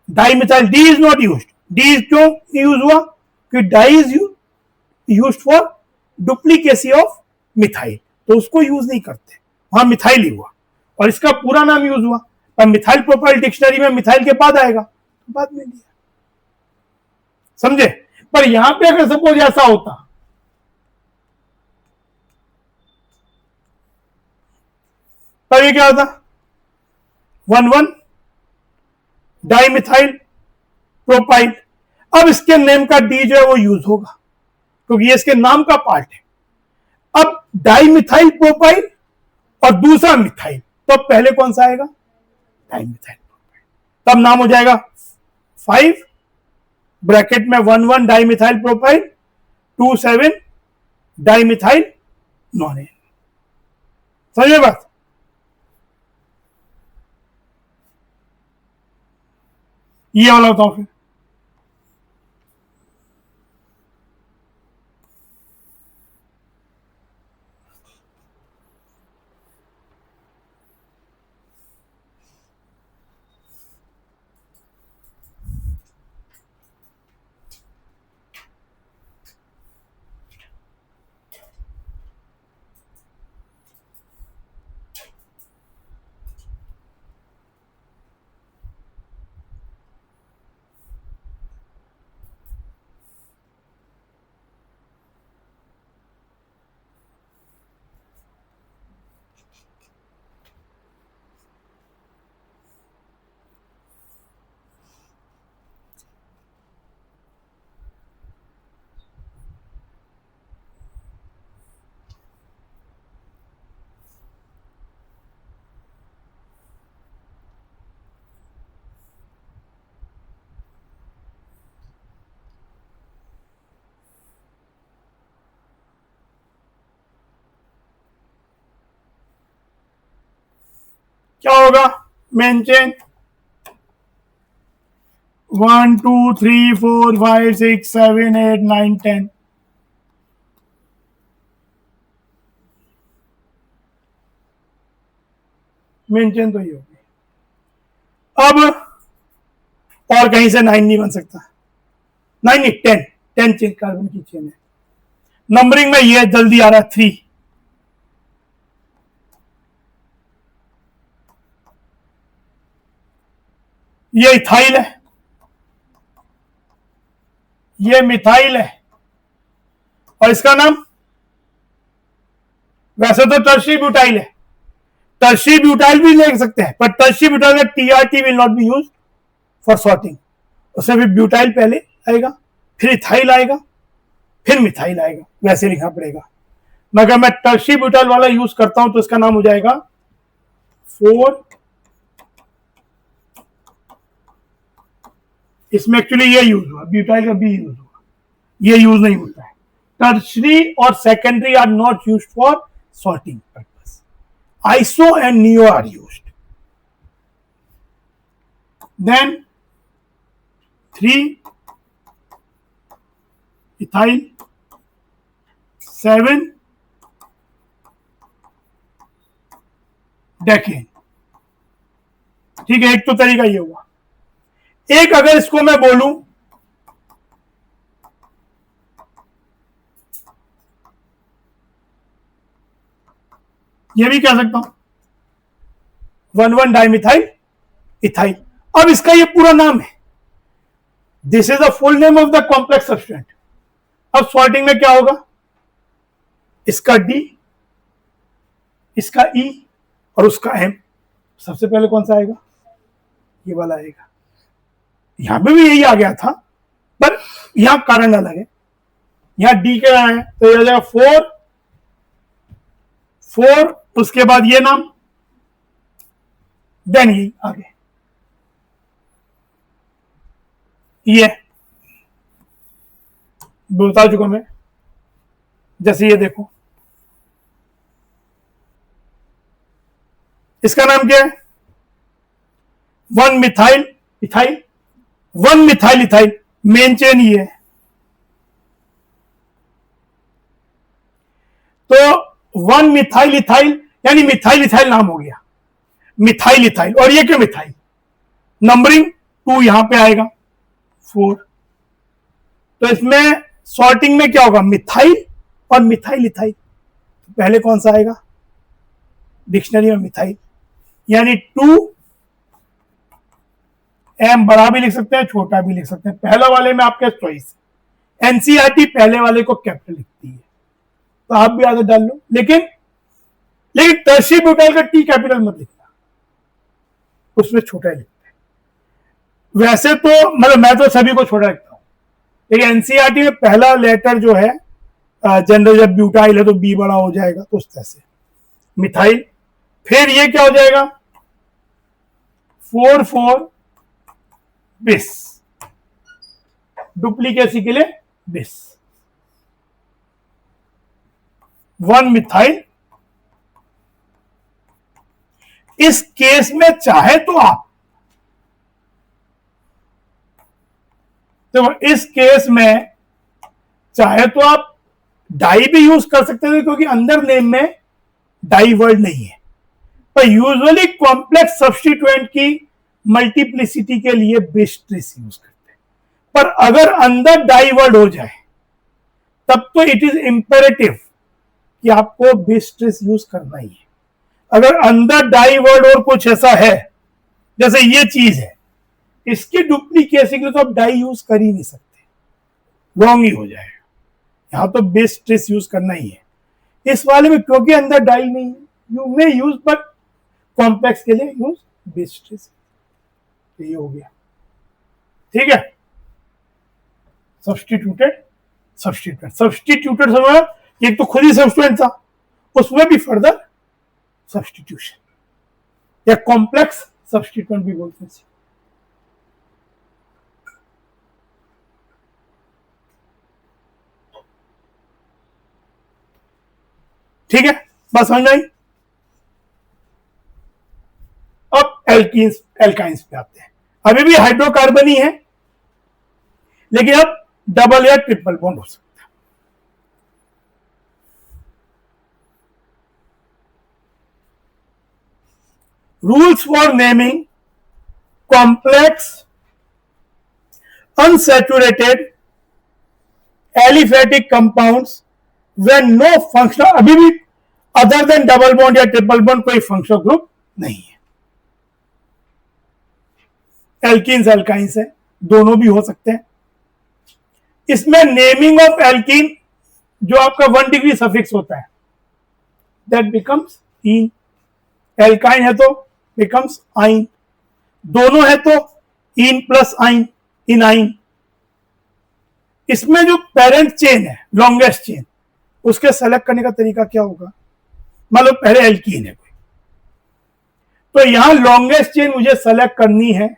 dimethyl, D is not used. D क्यों यूज हुआ? कि di is used for duplicacy of methyl, तो उसको यूज नहीं करते, वहां मिथाइल ही हुआ और इसका पूरा नाम यूज हुआ। पर मिथाइल प्रोपाइल डिक्शनरी में मिथाइल के बाद आएगा, तो बाद में लिया, समझे? पर यहां पे अगर सपोज ऐसा होता, तब ये क्या होता? 1,1 डाइमिथाइल प्रोपाइल। अब इसके नेम का डी जो है वो यूज होगा, क्योंकि ये इसके नाम का पार्ट है। अब डाइमिथाइल प्रोपाइल और दूसरा मिथाइल, तो पहले कौन सा आएगा? Dimethyl propyl. तब नाम हो जाएगा 5 ब्रैकेट में 1,1 डाइमिथाइल प्रोपाइल, 2,7 डाइमिथाइल नॉनेन। समझे बात? ये वाला बताओ फिर। क्या होगा? Main chain 1 2 3 4 5 6 7 8 9 10। मेन चेन तो ये होगी। अब और कहीं से 9 नहीं बन सकता, 9 नहीं 10 चेन कार्बन की चेन है। नंबरिंग में ये जल्दी आ रहा है 3, ये इथाइल है, ये मिथाइल है, और इसका नाम वैसे तो टर्शी ब्यूटाइल है, टर्शी ब्यूटाइल भी लिख सकते हैं, पर टर्शी ब्यूटाइल में TRT will not B use for sorting. उसमें भी ब्यूटाइल पहले आएगा, फिर इथाइल आएगा, फिर मिथाइल आएगा, वैसे लिखना पड़ेगा। मगर मैं टर्शी ब्यूटाइल वाला यूज करता हूं तो इसका नाम हो जाएगा 4। इसमें एक्चुअली ये यूज हुआ, ब्यूटाइल का बी यूज हुआ, ये यूज नहीं होता है। टर्शरी और secondary are not used for sorting purpose. Iso and neo are used. Then 3 ethyl, 7 decane. ठीक है, एक तो तरीका ये हुआ। एक अगर इसको मैं बोलूं ये भी कह सकता हूं 1,1 डाइमिथाइल इथाइल। अब इसका ये पूरा नाम है, this is the full name of the complex substituent. अब सॉर्टिंग में क्या होगा, इसका डी, इसका ई और उसका एम। सबसे पहले कौन सा आएगा, ये वाला आएगा। यहां पे भी यही आ गया था, पर यहां कारण अलग है। यहां डी क्या है तो ये आ जाएगा 4 4, उसके बाद ये नाम, देन ये आगे ये बता चुका मैं। जैसे ये देखो, इसका नाम क्या है, 1 methyl ethyl, 1 methyl ethyl, main chain ये है। तो 1 मिथाइल इथाइल यानी मिथाइल इथाइल नाम हो गया, मिथाइल इथाइल। और ये क्यों मिथाइल, नंबरिंग 2 यहां पे आएगा 4। तो इसमें सॉर्टिंग में क्या होगा, मिथाइल और मिथाइल इथाइल। तो पहले कौन सा आएगा डिक्शनरी में, मिथाइल, यानी 2 एम बड़ा भी लिख सकते हैं, छोटा भी लिख सकते हैं। पहला वाले में आपके चॉइस, एनसीईआरटी पहले वाले को कैपिटल लिखती है, तो आप भी आदत डाल लो। लेकिन टर्शियरी ब्यूटाइल का टी कैपिटल मत लिखना, उसमें छोटा ही लिखते हैं। वैसे तो मतलब मैं तो सभी को छोटा लिखता हूं, लेकिन एनसीईआरटी में पहला लेटर जो है जनरल, जब ब्यूटाइल है तो बी बड़ा हो जाएगा, तो उस तरह से मिथाइल। फिर ये क्या हो जाएगा 4,4 बिस, डुप्लीकेसी के लिए बिस, 1 मिथाइल। इस केस में चाहे तो आप, तो इस केस में चाहे तो आप डाई भी यूज कर सकते थे, क्योंकि अंदर नेम में डाई वर्ड नहीं है। पर यूजुअली कॉम्प्लेक्स सब्स्टिट्यूएंट की मल्टीप्लिसिटी के लिए बेस ट्रेस यूज करते हैं। पर अगर अंदर डाई वर्ड हो जाए तब तो इट इज इंपेरेटिव कि आपको बेस ट्रेस यूज करना ही है। अगर अंदर डाई वर्ड और कुछ ऐसा है, जैसे ये चीज है, इसकी डुप्लीकेसी के लिए तो आप डाई यूज कर ही नहीं सकते, रॉन्ग ही हो जाएगा। यहां तो बेस ट्रेस यूज करना ही है। इस वाले में क्योंकि अंदर डाई नहीं है, you may use, but complex के लिए यूज बेस ट्रेस। ये हो गया, ठीक है। सब्स्टिट्यूटेड समझ, एक तो खुद ही सब्स्टिट्यूएंट था, उसमें भी फर्दर सब्स्टिट्यूशन या कॉम्प्लेक्स सब्स्टिट्यूएंट भी बोलते हैं। ठीक है, बस समझ आई। अब एल्काइंस पे आते हैं। अभी भी हाइड्रोकार्बन ही है, लेकिन अब डबल या ट्रिपल बॉन्ड हो सकता है। Rules for naming complex unsaturated aliphatic compounds when no functional, अभी भी अदर देन डबल बॉन्ड या ट्रिपल बॉन्ड कोई फंक्शनल ग्रुप नहीं है। एल्कीन्स एल्काइंस है, दोनों भी हो सकते हैं। इसमें नेमिंग ऑफ एल्कीन जो आपका 1 डिग्री सफिक्स होता है, दैट बिकम्स इन। एल्काइन है तो बिकम्स आइन, दोनों है तो इन प्लस आइन, इनाइन। इसमें जो पेरेंट चेन है, लॉन्गेस्ट चेन, उसके सेलेक्ट करने का तरीका क्या होगा, मतलब पहले एल्कीन है कोई, तो यहां लॉन्गेस्ट चेन मुझे सेलेक्ट करनी है,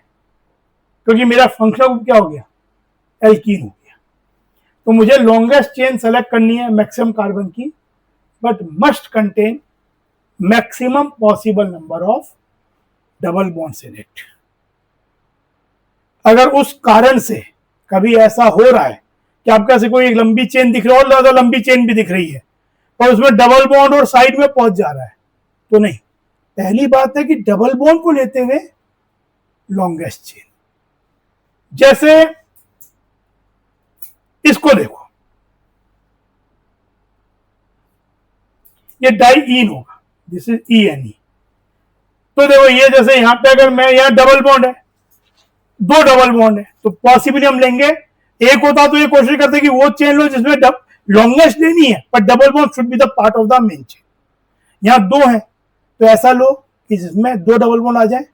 क्योंकि मेरा फंक्शनल ग्रुप क्या हो गया, एल्कीन हो गया। तो मुझे लॉन्गेस्ट चेन सेलेक्ट करनी है मैक्सिमम कार्बन की, but must contain maximum possible number of double bonds in it. अगर उस कारण से कभी ऐसा हो रहा है कि आपका से कोई एक लंबी चेन दिख रहा है और ज्यादा लंबी चेन भी दिख रही है, और उसमें डबल बॉन्ड और साइड में पहुंच जा रहा है, तो नहीं, पहली बात है कि डबल बॉन्ड को लेते हुए लॉन्गेस्ट चेन। जैसे इसको देखो, ये डाई ईन होगा, this is E N E, तो देखो ये जैसे यहां पे अगर मैं यहां डबल बॉन्ड है, दो डबल बॉन्ड है, तो पॉसिबली हम लेंगे, एक होता तो ये कोशिश करते कि वो चेन लो जिसमें लॉन्गेस्ट लेनी है, पर double bond should be the part of the main chain. यहां दो है तो ऐसा लो कि जिसमें दो डबल बॉन्ड आ जाए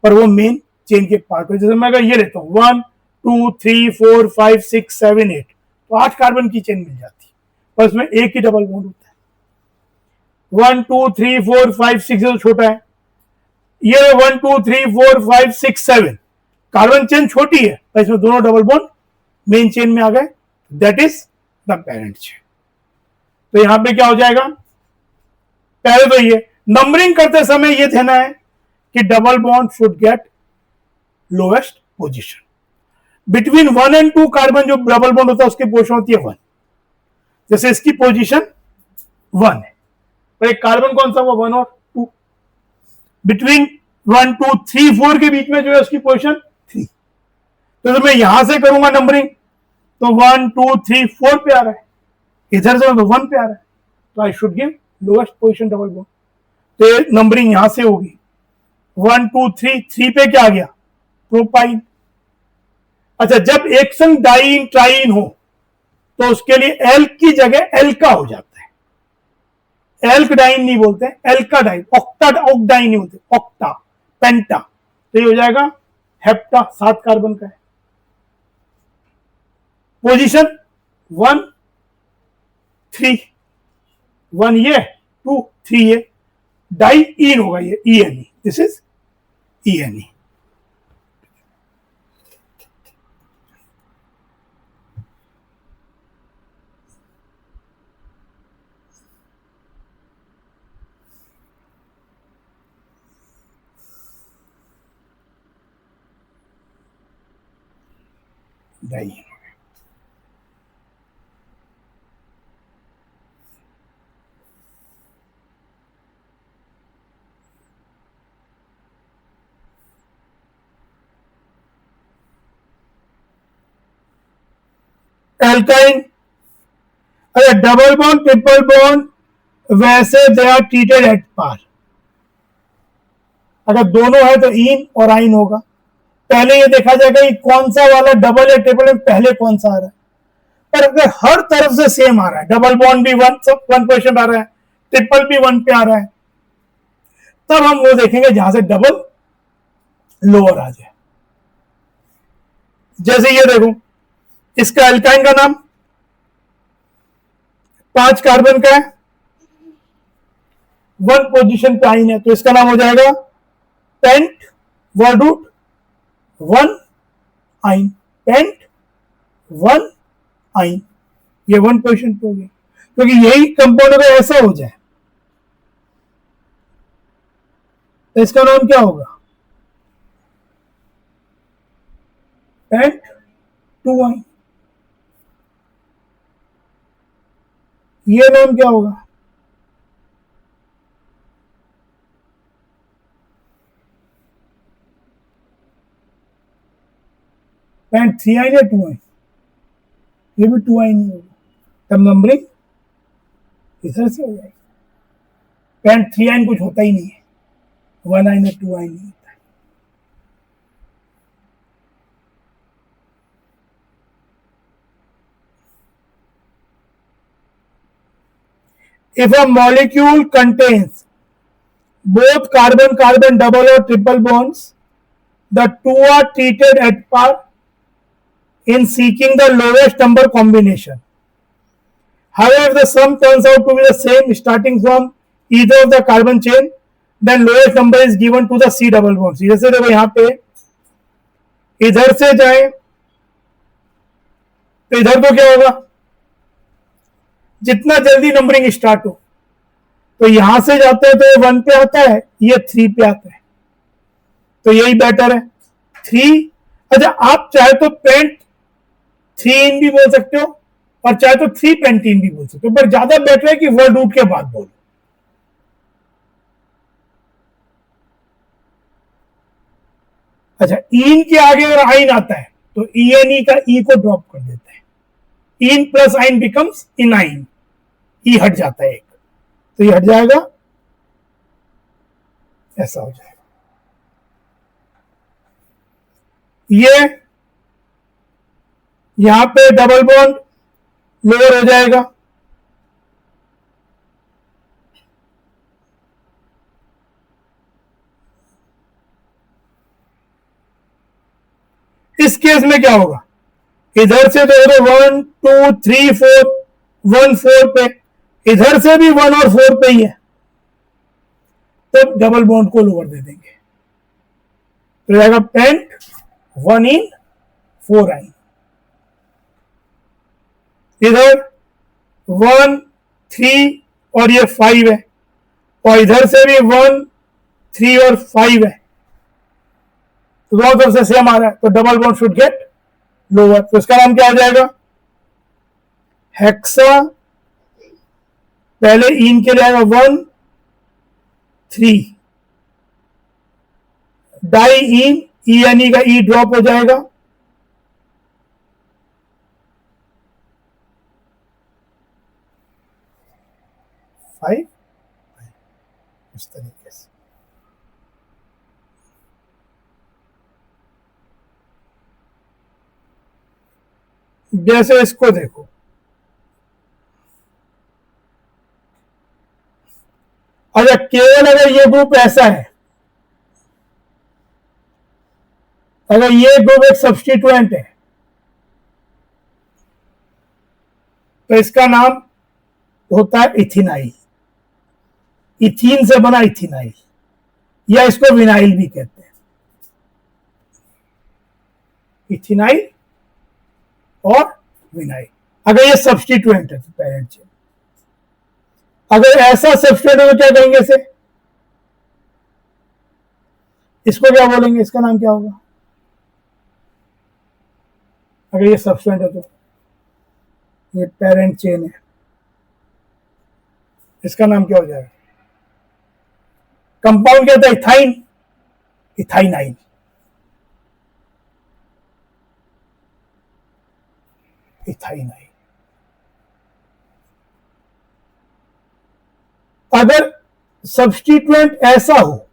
पर वो मेन चेन के पार्ट हो। जैसे मैं अगर ये लेता हूं 1 2 3 4 5 6 7 8, तो 8 कार्बन की चेन मिल जाती है, पर उसमें एक ही डबल बॉन्ड होता है। 1 2 3 4 5 6 तो छोटा है, ये 1 2 3 4 5 6 7 कार्बन चेन छोटी है, पर इसमें दोनों डबल बॉन्ड मेन चेन में आ गए, that is the parent chain. तो यहां पे क्या हो जाएगा, पहले तो ये नंबरिंग करते समय ये ध्यान है कि double bond should get lowest position. Between 1 and 2 carbon जो डबल बॉन्ड होता है उसकी पोजीशन होती है 1, जैसे इसकी पोजीशन 1 है, पर एक कार्बन कौन सा हुआ 1 और 2, बिटवीन 1 2 3 4 के बीच में जो है उसकी पोजीशन 3। तो मैं यहां से करूंगा नंबरिंग तो 1 2 3 4 पे आ रहा है, इधर से तो 1 पे आ रहा है, तो I should give lowest position double bond. तो नंबरिंग यहां से होगी 1 2 3 पे क्या आ गया प्रोपाइन। अच्छा, जब एक संग डाइन ट्राइन हो तो उसके लिए एल्क की जगह एल्का हो जाता है, एल्क डाइन नहीं बोलते, एल्का डाइन, ऑक्टा ऑक्डाइन नहीं बोलते, ऑक्टा पेंटा, तो ये हो जाएगा हेप्टा, 7 कार्बन का है। पोजीशन 1 3, 1 ये 2 3 ये, डाई इन होगा, ये ENE, this is ENE। Di alkyne. अरे डबल बॉन्ड ट्रिपल बॉन्ड वैसे they are treated at par, अगर दोनों है तो इन और आइन होगा। पहले ये देखा जाएगा कि कौन सा वाला डबल या ट्रिपल में पहले कौन सा आ रहा है, पर अगर हर तरफ से सेम आ रहा है, डबल बॉन्ड भी वन पोजीशन आ रहा है, ट्रिपल भी 1 पे आ रहा है, तब हम वो देखेंगे जहां से डबल लोअर आ जाए। जैसे ये देखो, इसका एल्काइन का नाम 5 कार्बन का है, 1 पोजीशन पे आइन है, तो इसका नाम हो जाएगा पेंट वर्ड रूट 1 आइन, पेंट 1 आइन, ये 1 पोजीशन पे हो गया, क्योंकि यही कंपाउंड अगर ऐसा हो जाए तो इसका नाम क्या होगा, पेंट 2 आइन, ये नाम क्या होगा, पेंट 3 आइन या 2 आइन, ये भी 2 आइन नहीं होगा, तब नंबरिंग इधर से हो जाएगी। पेंट 3 आइन कुछ होता ही नहीं है, 1 आइन या 2 आइन नहीं होता है। If a molecule contains both carbon-carbon double or triple bonds, the two are treated at par in seeking the lowest number combination. However, if the sum turns out to be the same starting from either of the carbon chain, then lowest number is given to the C double bonds. जैसे देखो यहाँ पे इधर से जाए तो इधर तो क्या होगा, जितना जल्दी नंबरिंग स्टार्ट हो, तो यहां से जाते हैं तो ये 1 पे आता है, ये 3 पे आता है, तो यही बेटर है 3। अच्छा, आप चाहे तो पेंट 3 इन भी बोल सकते हो और चाहे तो 3 पेंटीन भी बोल सकते हो, पर ज्यादा बेटर है कि वर्ड रूट के बाद बोलो। अच्छा, इन के आगे अगर आइन आता है तो ENE का ई को ड्रॉप कर देता है, इन प्लस आइन बिकम्स इनाइन, ई हट जाता है एक, तो ये हट जाएगा ऐसा हो जाएगा। ये यहां पे डबल बॉन्ड लोअर हो जाएगा, इस केस में क्या होगा, इधर से तो 1 2 3 4 1 4 पे, इधर से भी 1 और 4 पे ही है, तब डबल बॉन्ड को लोअर दे देंगे, तो जाएगा पेंट 1 इन 4 आइन। इधर 1 3 और ये 5 है, और इधर से भी 1 3 और 5 है, तो दोनों तरफ से सेम आ रहा है, तो double bond should get lower. तो इसका नाम क्या हो जाएगा, हेक्सा, पहले इन के लिए आएगा 1 3, डाई इन, ई यानी का ई ड्रॉप हो जाएगा, फाइव, इस तरीके से। जैसे इसको देखो, अगर केवल अगर ये ग्रुप ऐसा है, अगर ये ग्रुप एक सब्स्टिट्यूएंट है, तो इसका नाम होता है इथिनाइल, इथीन से बना इथिनाइल, या इसको विनाइल भी कहते हैं, इथिनाइल और विनाइल, अगर ये सब्स्टिट्यूएंट है तो पेरेंट चेन। अगर ऐसा सब्स्टिट्यूएंट है तो क्या कहेंगे इसे, इसको क्या बोलेंगे, इसका नाम क्या होगा, अगर ये सब्स्टिट्यूएंट है तो ये पेरेंट चेन है, इसका नाम क्या हो जाएगा, कंपाउंड क्या था, इथाइन, इथाइनाइल, इथाइनाइल। अगर सब्स्टिट्यूएंट ऐसा हो,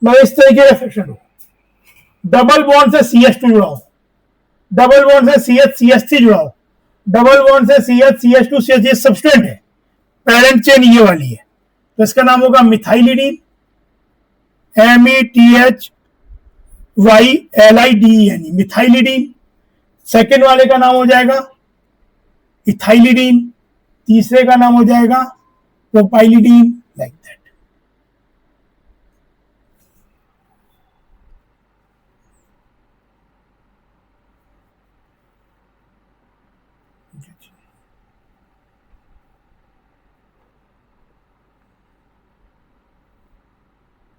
मैं इस तरीके का फ्रिक्शन हो, डबल बॉन्ड से CH2 जुड़ा हो, डबल बॉन्ड से CH3 जुड़ा हो, डबल बॉन्ड से CH2 CH सब्स्टिट्यूएंट है, पेरेंट चेन ये वाली है, तो इसका नाम होगा मिथाइलिडीन, METHYLIDEN, मिथाइलिडीन। सेकेंड वाले का नाम हो जाएगा इथाइलिडीन, तीसरे का नाम हो जाएगा प्रोपाइलिडीन, लाइक दैट।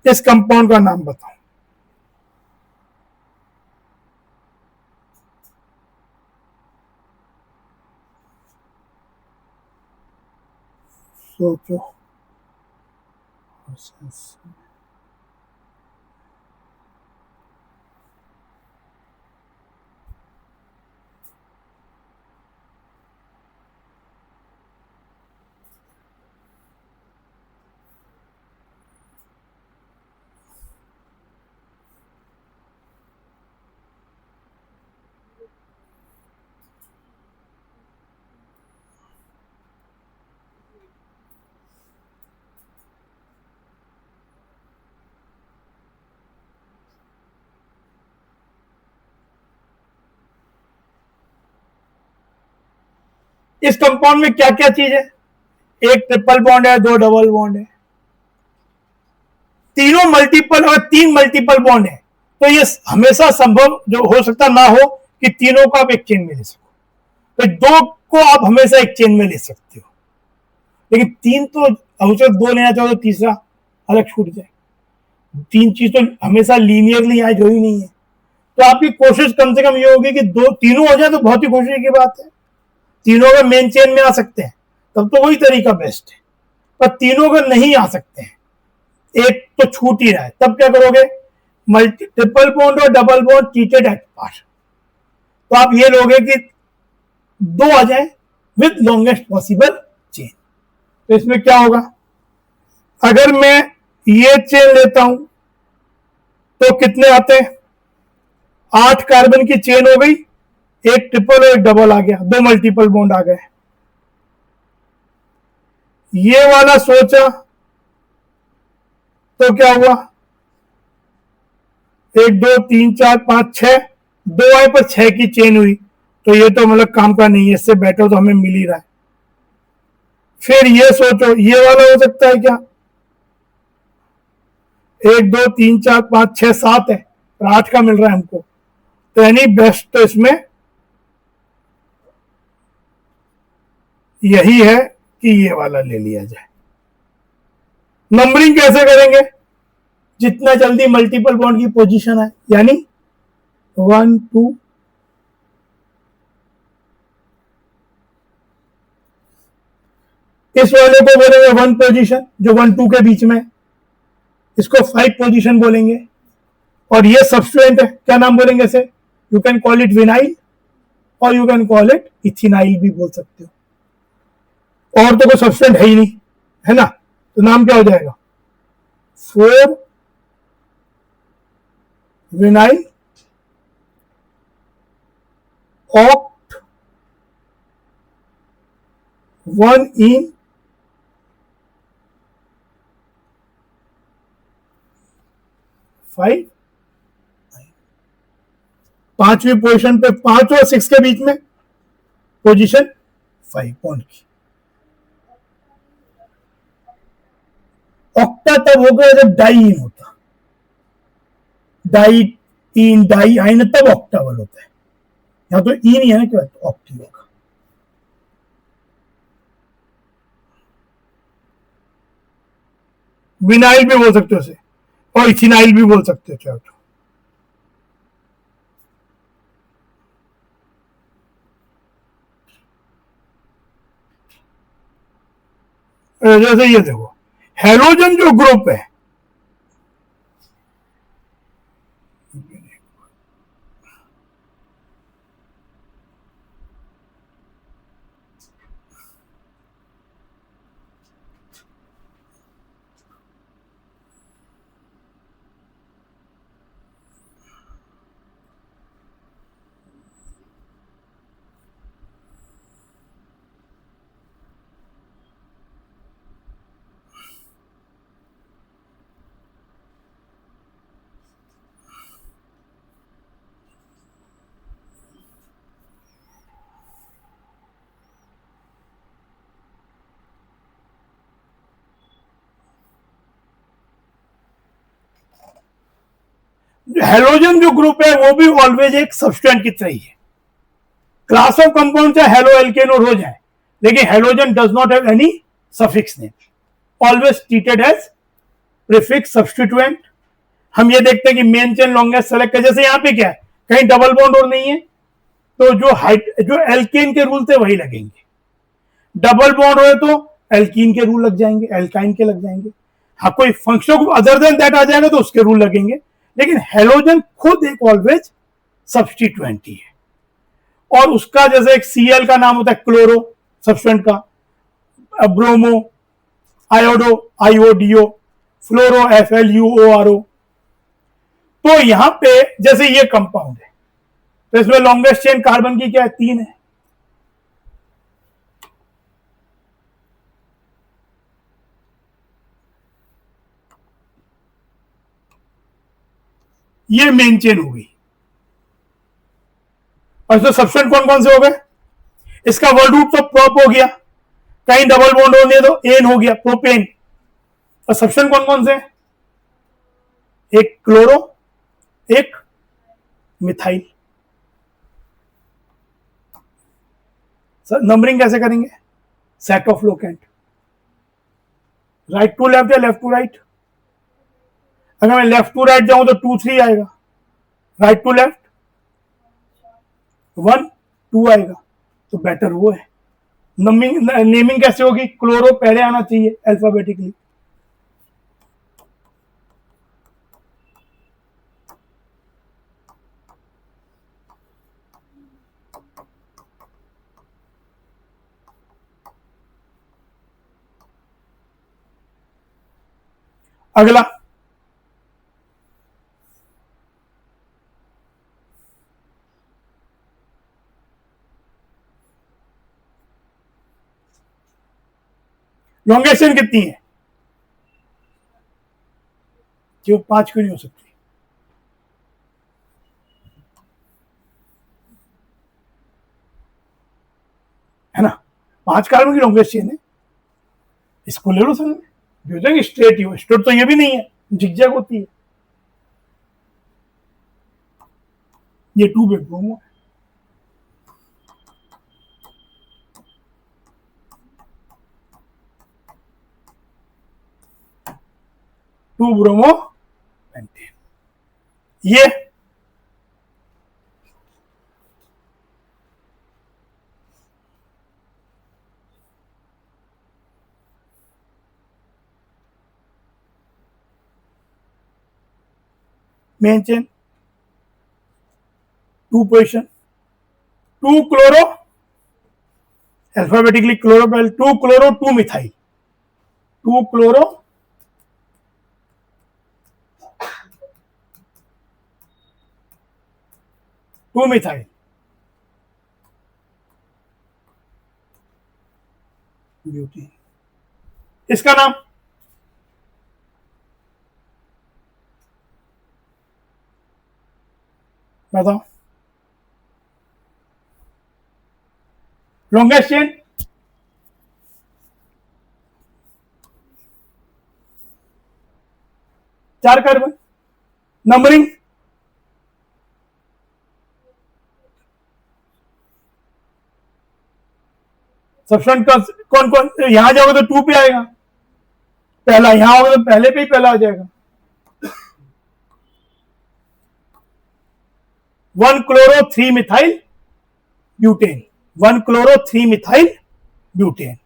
इस कंपाउंड का नाम बताओ, सोचो। इस कंपाउंड में क्या क्या चीज है, एक ट्रिपल बॉन्ड है, 2 डबल बॉन्ड है, तीनों मल्टीपल और 3 मल्टीपल बॉन्ड है, तो ये हमेशा संभव जो हो सकता ना हो कि तीनों को आप एक चेन में ले सको, तो 2 को आप हमेशा एक चेन में ले सकते हो, लेकिन 3 तो अवसर 2 लेना चाहो तो तीसरा अलग छूट जाए, 3 चीज तो हमेशा लीनियरली आए जो ही नहीं है, तो आपकी कोशिश कम से कम ये होगी कि तीनों हो जाए तो बहुत ही खुशी की बात है, तीनों अगर मेन चेन में आ सकते हैं तब तो वही तरीका बेस्ट है, पर तीनों अगर नहीं आ सकते हैं, एक तो छूट ही रहा है, तब क्या करोगे, ट्रिपल बॉन्ड और double bond treated at par, तो आप ये लोगे कि दो आ जाए विद लॉन्गेस्ट पॉसिबल चेन। तो इसमें क्या होगा, अगर मैं ये चेन लेता हूं तो कितने आते हैं, 8 कार्बन की चेन हो गई, एक ट्रिपल और एक डबल आ गया, 2 मल्टीपल बॉन्ड आ गए। ये वाला सोचा तो क्या हुआ, 1 2 3 4 5 6, 2 आए पर 6 की चेन हुई, तो ये तो मतलब काम का नहीं है, इससे बेटर तो हमें मिल ही रहा है। फिर ये सोचो ये वाला हो सकता है क्या, 1 2 3 4 5 6 7 है, और 8 का मिल रहा है हमको, तो यानी बेस्ट तो इसमें यही है कि ये वाला ले लिया जाए। नंबरिंग कैसे करेंगे, जितना जल्दी मल्टीपल बॉन्ड की पोजीशन है, यानी 1 2 इस वाले को बोलेंगे 1 पोजीशन, जो 1 2 के बीच में, इसको 5 पोजीशन बोलेंगे। और ये सब्सटेंट है, क्या नाम बोलेंगे इसे, you can call it vinyl और यू कैन कॉल इट इथिनाइल भी बोल सकते हो, और तो कोई सब्सटेंट है ही नहीं, है ना, तो नाम क्या हो जाएगा, 4 विनाइल ऑक्ट 1 इन 5, 5वीं पोजीशन पे, 5 और 6 के बीच में पोजीशन 5 बॉन्ड की। ऑक्टा तब हो गया जब डाई इन होता, डाई इन डाई आइन तब ऑक्टावल होता है, यहां तो इन ही है ना, क्या तो ऑक्टी होगा। विनाइल भी बोल सकते हो उसे, और इथिनाइल भी बोल सकते हो चाहे तो। जैसे ये देखो, हेलोजन जो ग्रुप है, हेलोजन जो ग्रुप है वो भी ऑलवेज एक सब्सटेंट की तरह ही है, क्लास ऑफ कंपाउंड चाहे हेलो एल्केन और हो जाए, लेकिन halogen does not have any suffix name, always treated as prefix substituent. हम ये देखते हैं कि मेन चेन लॉन्गेस्ट सेलेक्ट है, जैसे यहाँ पे क्या है, कहीं डबल बॉन्ड और नहीं है, तो जो एल्केन के रूल थे वही लगेंगे, डबल बॉन्ड हो तो एल्कीन के रूल लग जाएंगे, एल्काइन के लग जाएंगे, हाँ कोई फंक्शन अदर देन दैट आ जाएगा तो उसके रूल लगेंगे, लेकिन हेलोजन खुद एक ऑलवेज सब्स्टिट्यूएंट ही है। और उसका जैसे एक Cl का नाम होता है क्लोरो सब्सटेंट का, ब्रोमो, आयोडो IODO, फ्लोरो FLUORO। तो यहां पे जैसे ये कंपाउंड है, तो इसमें लॉन्गेस्ट चेन कार्बन की क्या है, 3 है, ये मेन चेन हो गई। और इसमें सब्सटेंट कौन कौन से हो गए, इसका वर्ड रूट तो प्रोप हो गया, कहीं डबल बॉन्ड होने तो एन हो गया, प्रोपेन। और सब्सटेंट कौन कौन से, एक क्लोरो, एक मिथाइल। नंबरिंग कैसे करेंगे, set of locant, right to left या लेफ्ट टू राइट, अगर मैं लेफ्ट टू राइट जाऊं तो 2 3 आएगा, राइट टू लेफ्ट 1 2 आएगा, तो बेटर वो है। नेमिंग कैसे होगी, क्लोरो पहले आना चाहिए अल्फाबेटिकली, अगला लॉन्गेस्ट चेन कितनी है? क्यों 5 क्यों नहीं हो सकती? है ना, 5 कार्बन की लॉन्गेस्ट चेन है, इसको ले लो संग में, हो जाएगी स्ट्रेट ही हो। स्ट्रेट तो ये भी नहीं है, जिगजैग होती है। ये 2 बेडरूम है, टू ब्रोमो पेंटेन। ये main chain 2 position, 2 chloro alphabetically क्लोरोपेल, 2 क्लोरो 2 मिथाइल, 2 क्लोरो 2 मिथाइल, ब्यूटी। इसका नाम बताओ। लॉन्गेस्ट चेन चार कार्बन, नंबरिंग सब्सटेंस का कौन कौन, यहां जाओगे तो 2 पे आएगा पहला, यहां होगा तो पहले पे ही पहला आ जाएगा। 1 chloro 3 methyl butane, 1 chloro 3 methyl butane,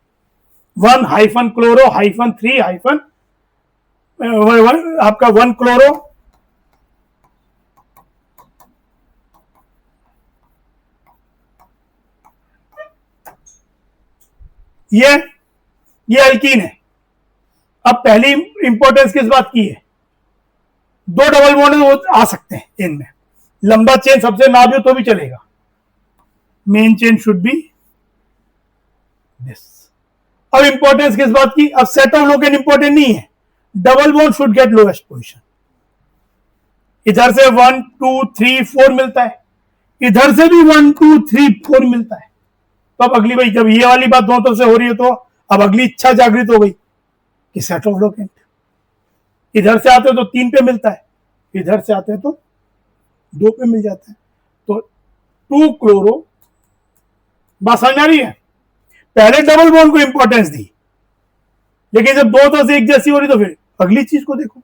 1 hyphen chloro hyphen 3 hyphen आपका 1 क्लोरो ये अल्कीन है। अब पहली इंपॉर्टेंस किस बात की है? 2 डबल बॉन्ड आ सकते हैं इनमें, लंबा चेन सबसे ना भी हो तो भी चलेगा। Main chain should be this. अब इंपॉर्टेंस किस बात की? अब सेट ऑफ लोकेन इंपॉर्टेंट नहीं है, double bond should get lowest position. इधर से 1 2 3 4 मिलता है, इधर से भी 1 2 3 4 मिलता है। तो अब अगली भाई जब ये वाली बात दोनों तरफ से हो रही है तो अब अगली इच्छा जागृत हो गई कि सेट ऑफ लोकेंट। इधर से आते हो तो 3 पे मिलता है, इधर से आते हैं तो 2 पे मिल जाता है। तो 2 क्लोरो, बात समझ आ रही है? पहले डबल बॉन्ड को इंपॉर्टेंस दी, लेकिन जब दो तरफ से एक जैसी हो रही तो फिर अगली चीज को देखो।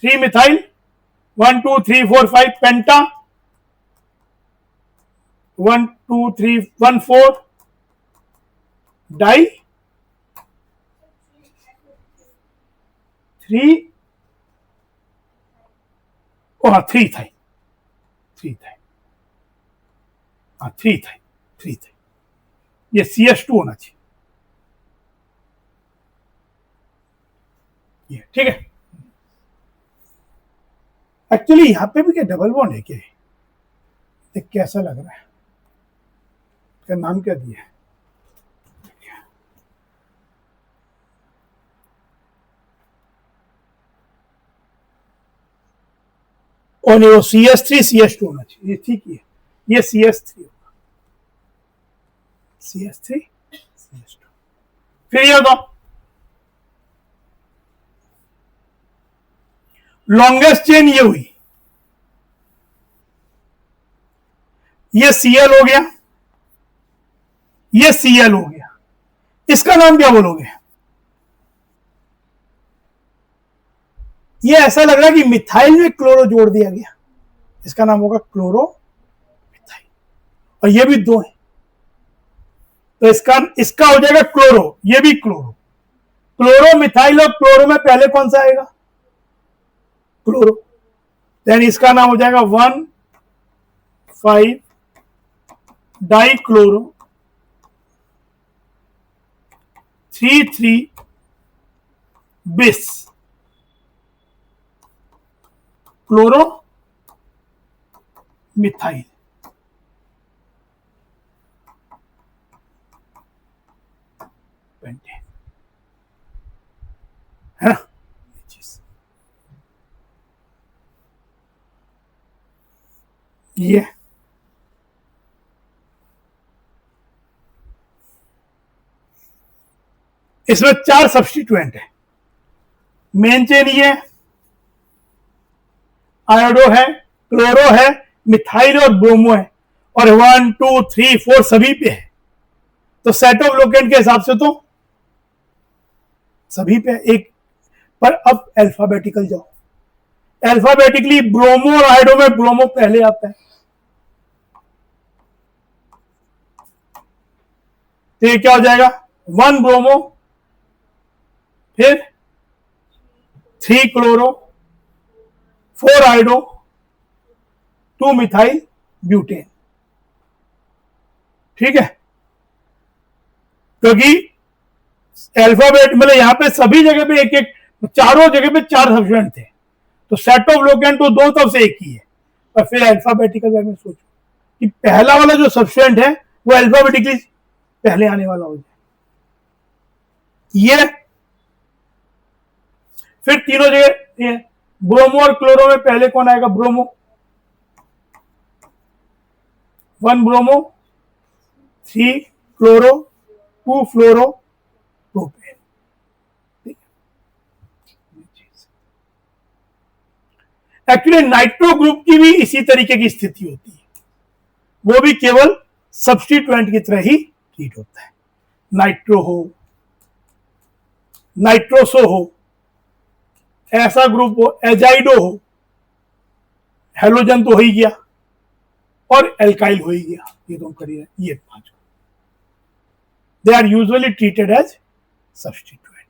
3 मिथाइल 1 2 3 4 5 पेंटा 1 2 3 1 4 डाई 3 और 3 था 3 था 3 था 3 था। ये CH2 होना चाहिए ये, ठीक है। एक्चुअली यहां पे भी क्या डबल बॉन्ड है क्या? देख कैसा लग रहा है, क्या नाम क्या दिया है? और नहीं, वो CH3 CH2 होना चाहिए, ये ठीक है, ये CH3 होगा, CH3 CH2। फिर ये बताओ लॉन्गेस्ट चेन ये हुई, ये Cl हो गया, ये Cl हो गया, इसका नाम क्या बोलोगे? ये ऐसा लग रहा है कि मिथाइल में क्लोरो जोड़ दिया गया, इसका नाम होगा क्लोरो मिथाइल, और ये भी 2 है तो इसका हो जाएगा क्लोरो, ये भी क्लोरो, क्लोरो मिथाइल और क्लोरो में पहले कौन सा आएगा? क्लोरो। देन इसका नाम हो जाएगा 1 5 die chloro 3,3 bis chloro methyl. है ना? ये इसमें 4 सब्स्टिट्यूएंट है। मेन चेन ये आयोडो है, क्लोरो है, मिथाइल और ब्रोमो है, और 1 2 3 4 सभी पे है। तो सेट ऑफ लोकेंट के हिसाब से तो सभी पे एक। पर अब अल्फाबेटिकल जाओ, अल्फाबेटिकली ब्रोमो और आयोडो में ब्रोमो पहले आता है, तो ये क्या हो जाएगा? 1 ब्रोमो, फिर 3 क्लोरो, 4 आयोडो, 2 मिथाइल ब्यूटेन। ठीक है, क्योंकि अल्फाबेट मतलब यहां पे सभी जगह पे एक एक, चारों जगह पे 4 सब्स्टिट्यूएंट थे, तो सेट ऑफ लोकेंट तो दो तरफ से एक ही है। और फिर अल्फाबेटिकल वे में सोचो कि पहला वाला जो सब्स्टिट्यूएंट है वो अल्फाबेटिकली पहले आने वाला हो जाए। ये फिर तीनों जगह ब्रोमो और क्लोरो में पहले कौन आएगा? ब्रोमो, 1 ब्रोमो, 3 क्लोरो, 2 फ्लोरो प्रोपेन। एक्चुअली नाइट्रो ग्रुप की भी इसी तरीके की स्थिति होती है, वो भी केवल सब्स्टिट्यूएंट की तरह ही ट्रीट होता है। नाइट्रो हो, नाइट्रोसो हो, ऐसा ग्रुप हो, एजाइडो हो, हेलोजन तो हो ही गया, और एल्काइल हो ही गया, ये तो करिए, ये 5 they are usually treated as substituent.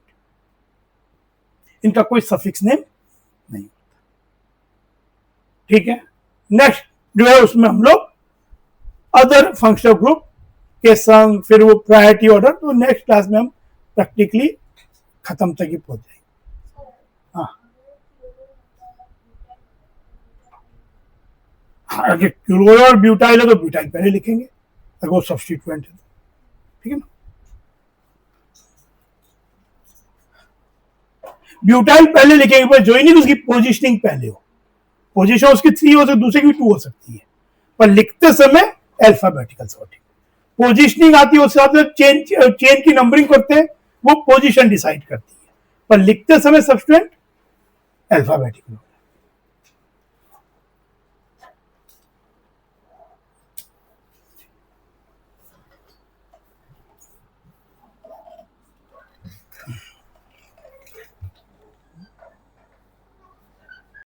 इनका कोई सफिक्स नेम नहीं होता। ठीक है, नेक्स्ट जो है उसमें हम लोग अदर फंक्शनल ग्रुप के संग, फिर वो प्रायोरिटी ऑर्डर, तो नेक्स्ट क्लास में हम प्रैक्टिकली खत्म तक ही पहुंच जाएंगे। हाँ, अगर क्लोरो और ब्यूटाइल है तो ब्यूटाइल पहले लिखेंगे अगर वो सब्स्टिट्यूएंट है तो। ठीक है ना? ब्यूटाइल पहले लिखेंगे, पर जो ही नहीं उसकी पोजिशनिंग पहले हो। पोजीशन उसकी 3 हो सकती, दूसरे की 2 हो सकती है, पर लिखते समय अल्फाबेटिकल सॉर्टिंग। पोजिशनिंग आती है, उसके साथ चेन की नंबरिंग करते हैं, वो पोजीशन डिसाइड करती है, पर लिखते समय सब्स्टिट्यूएंट अल्फाबेटिकल।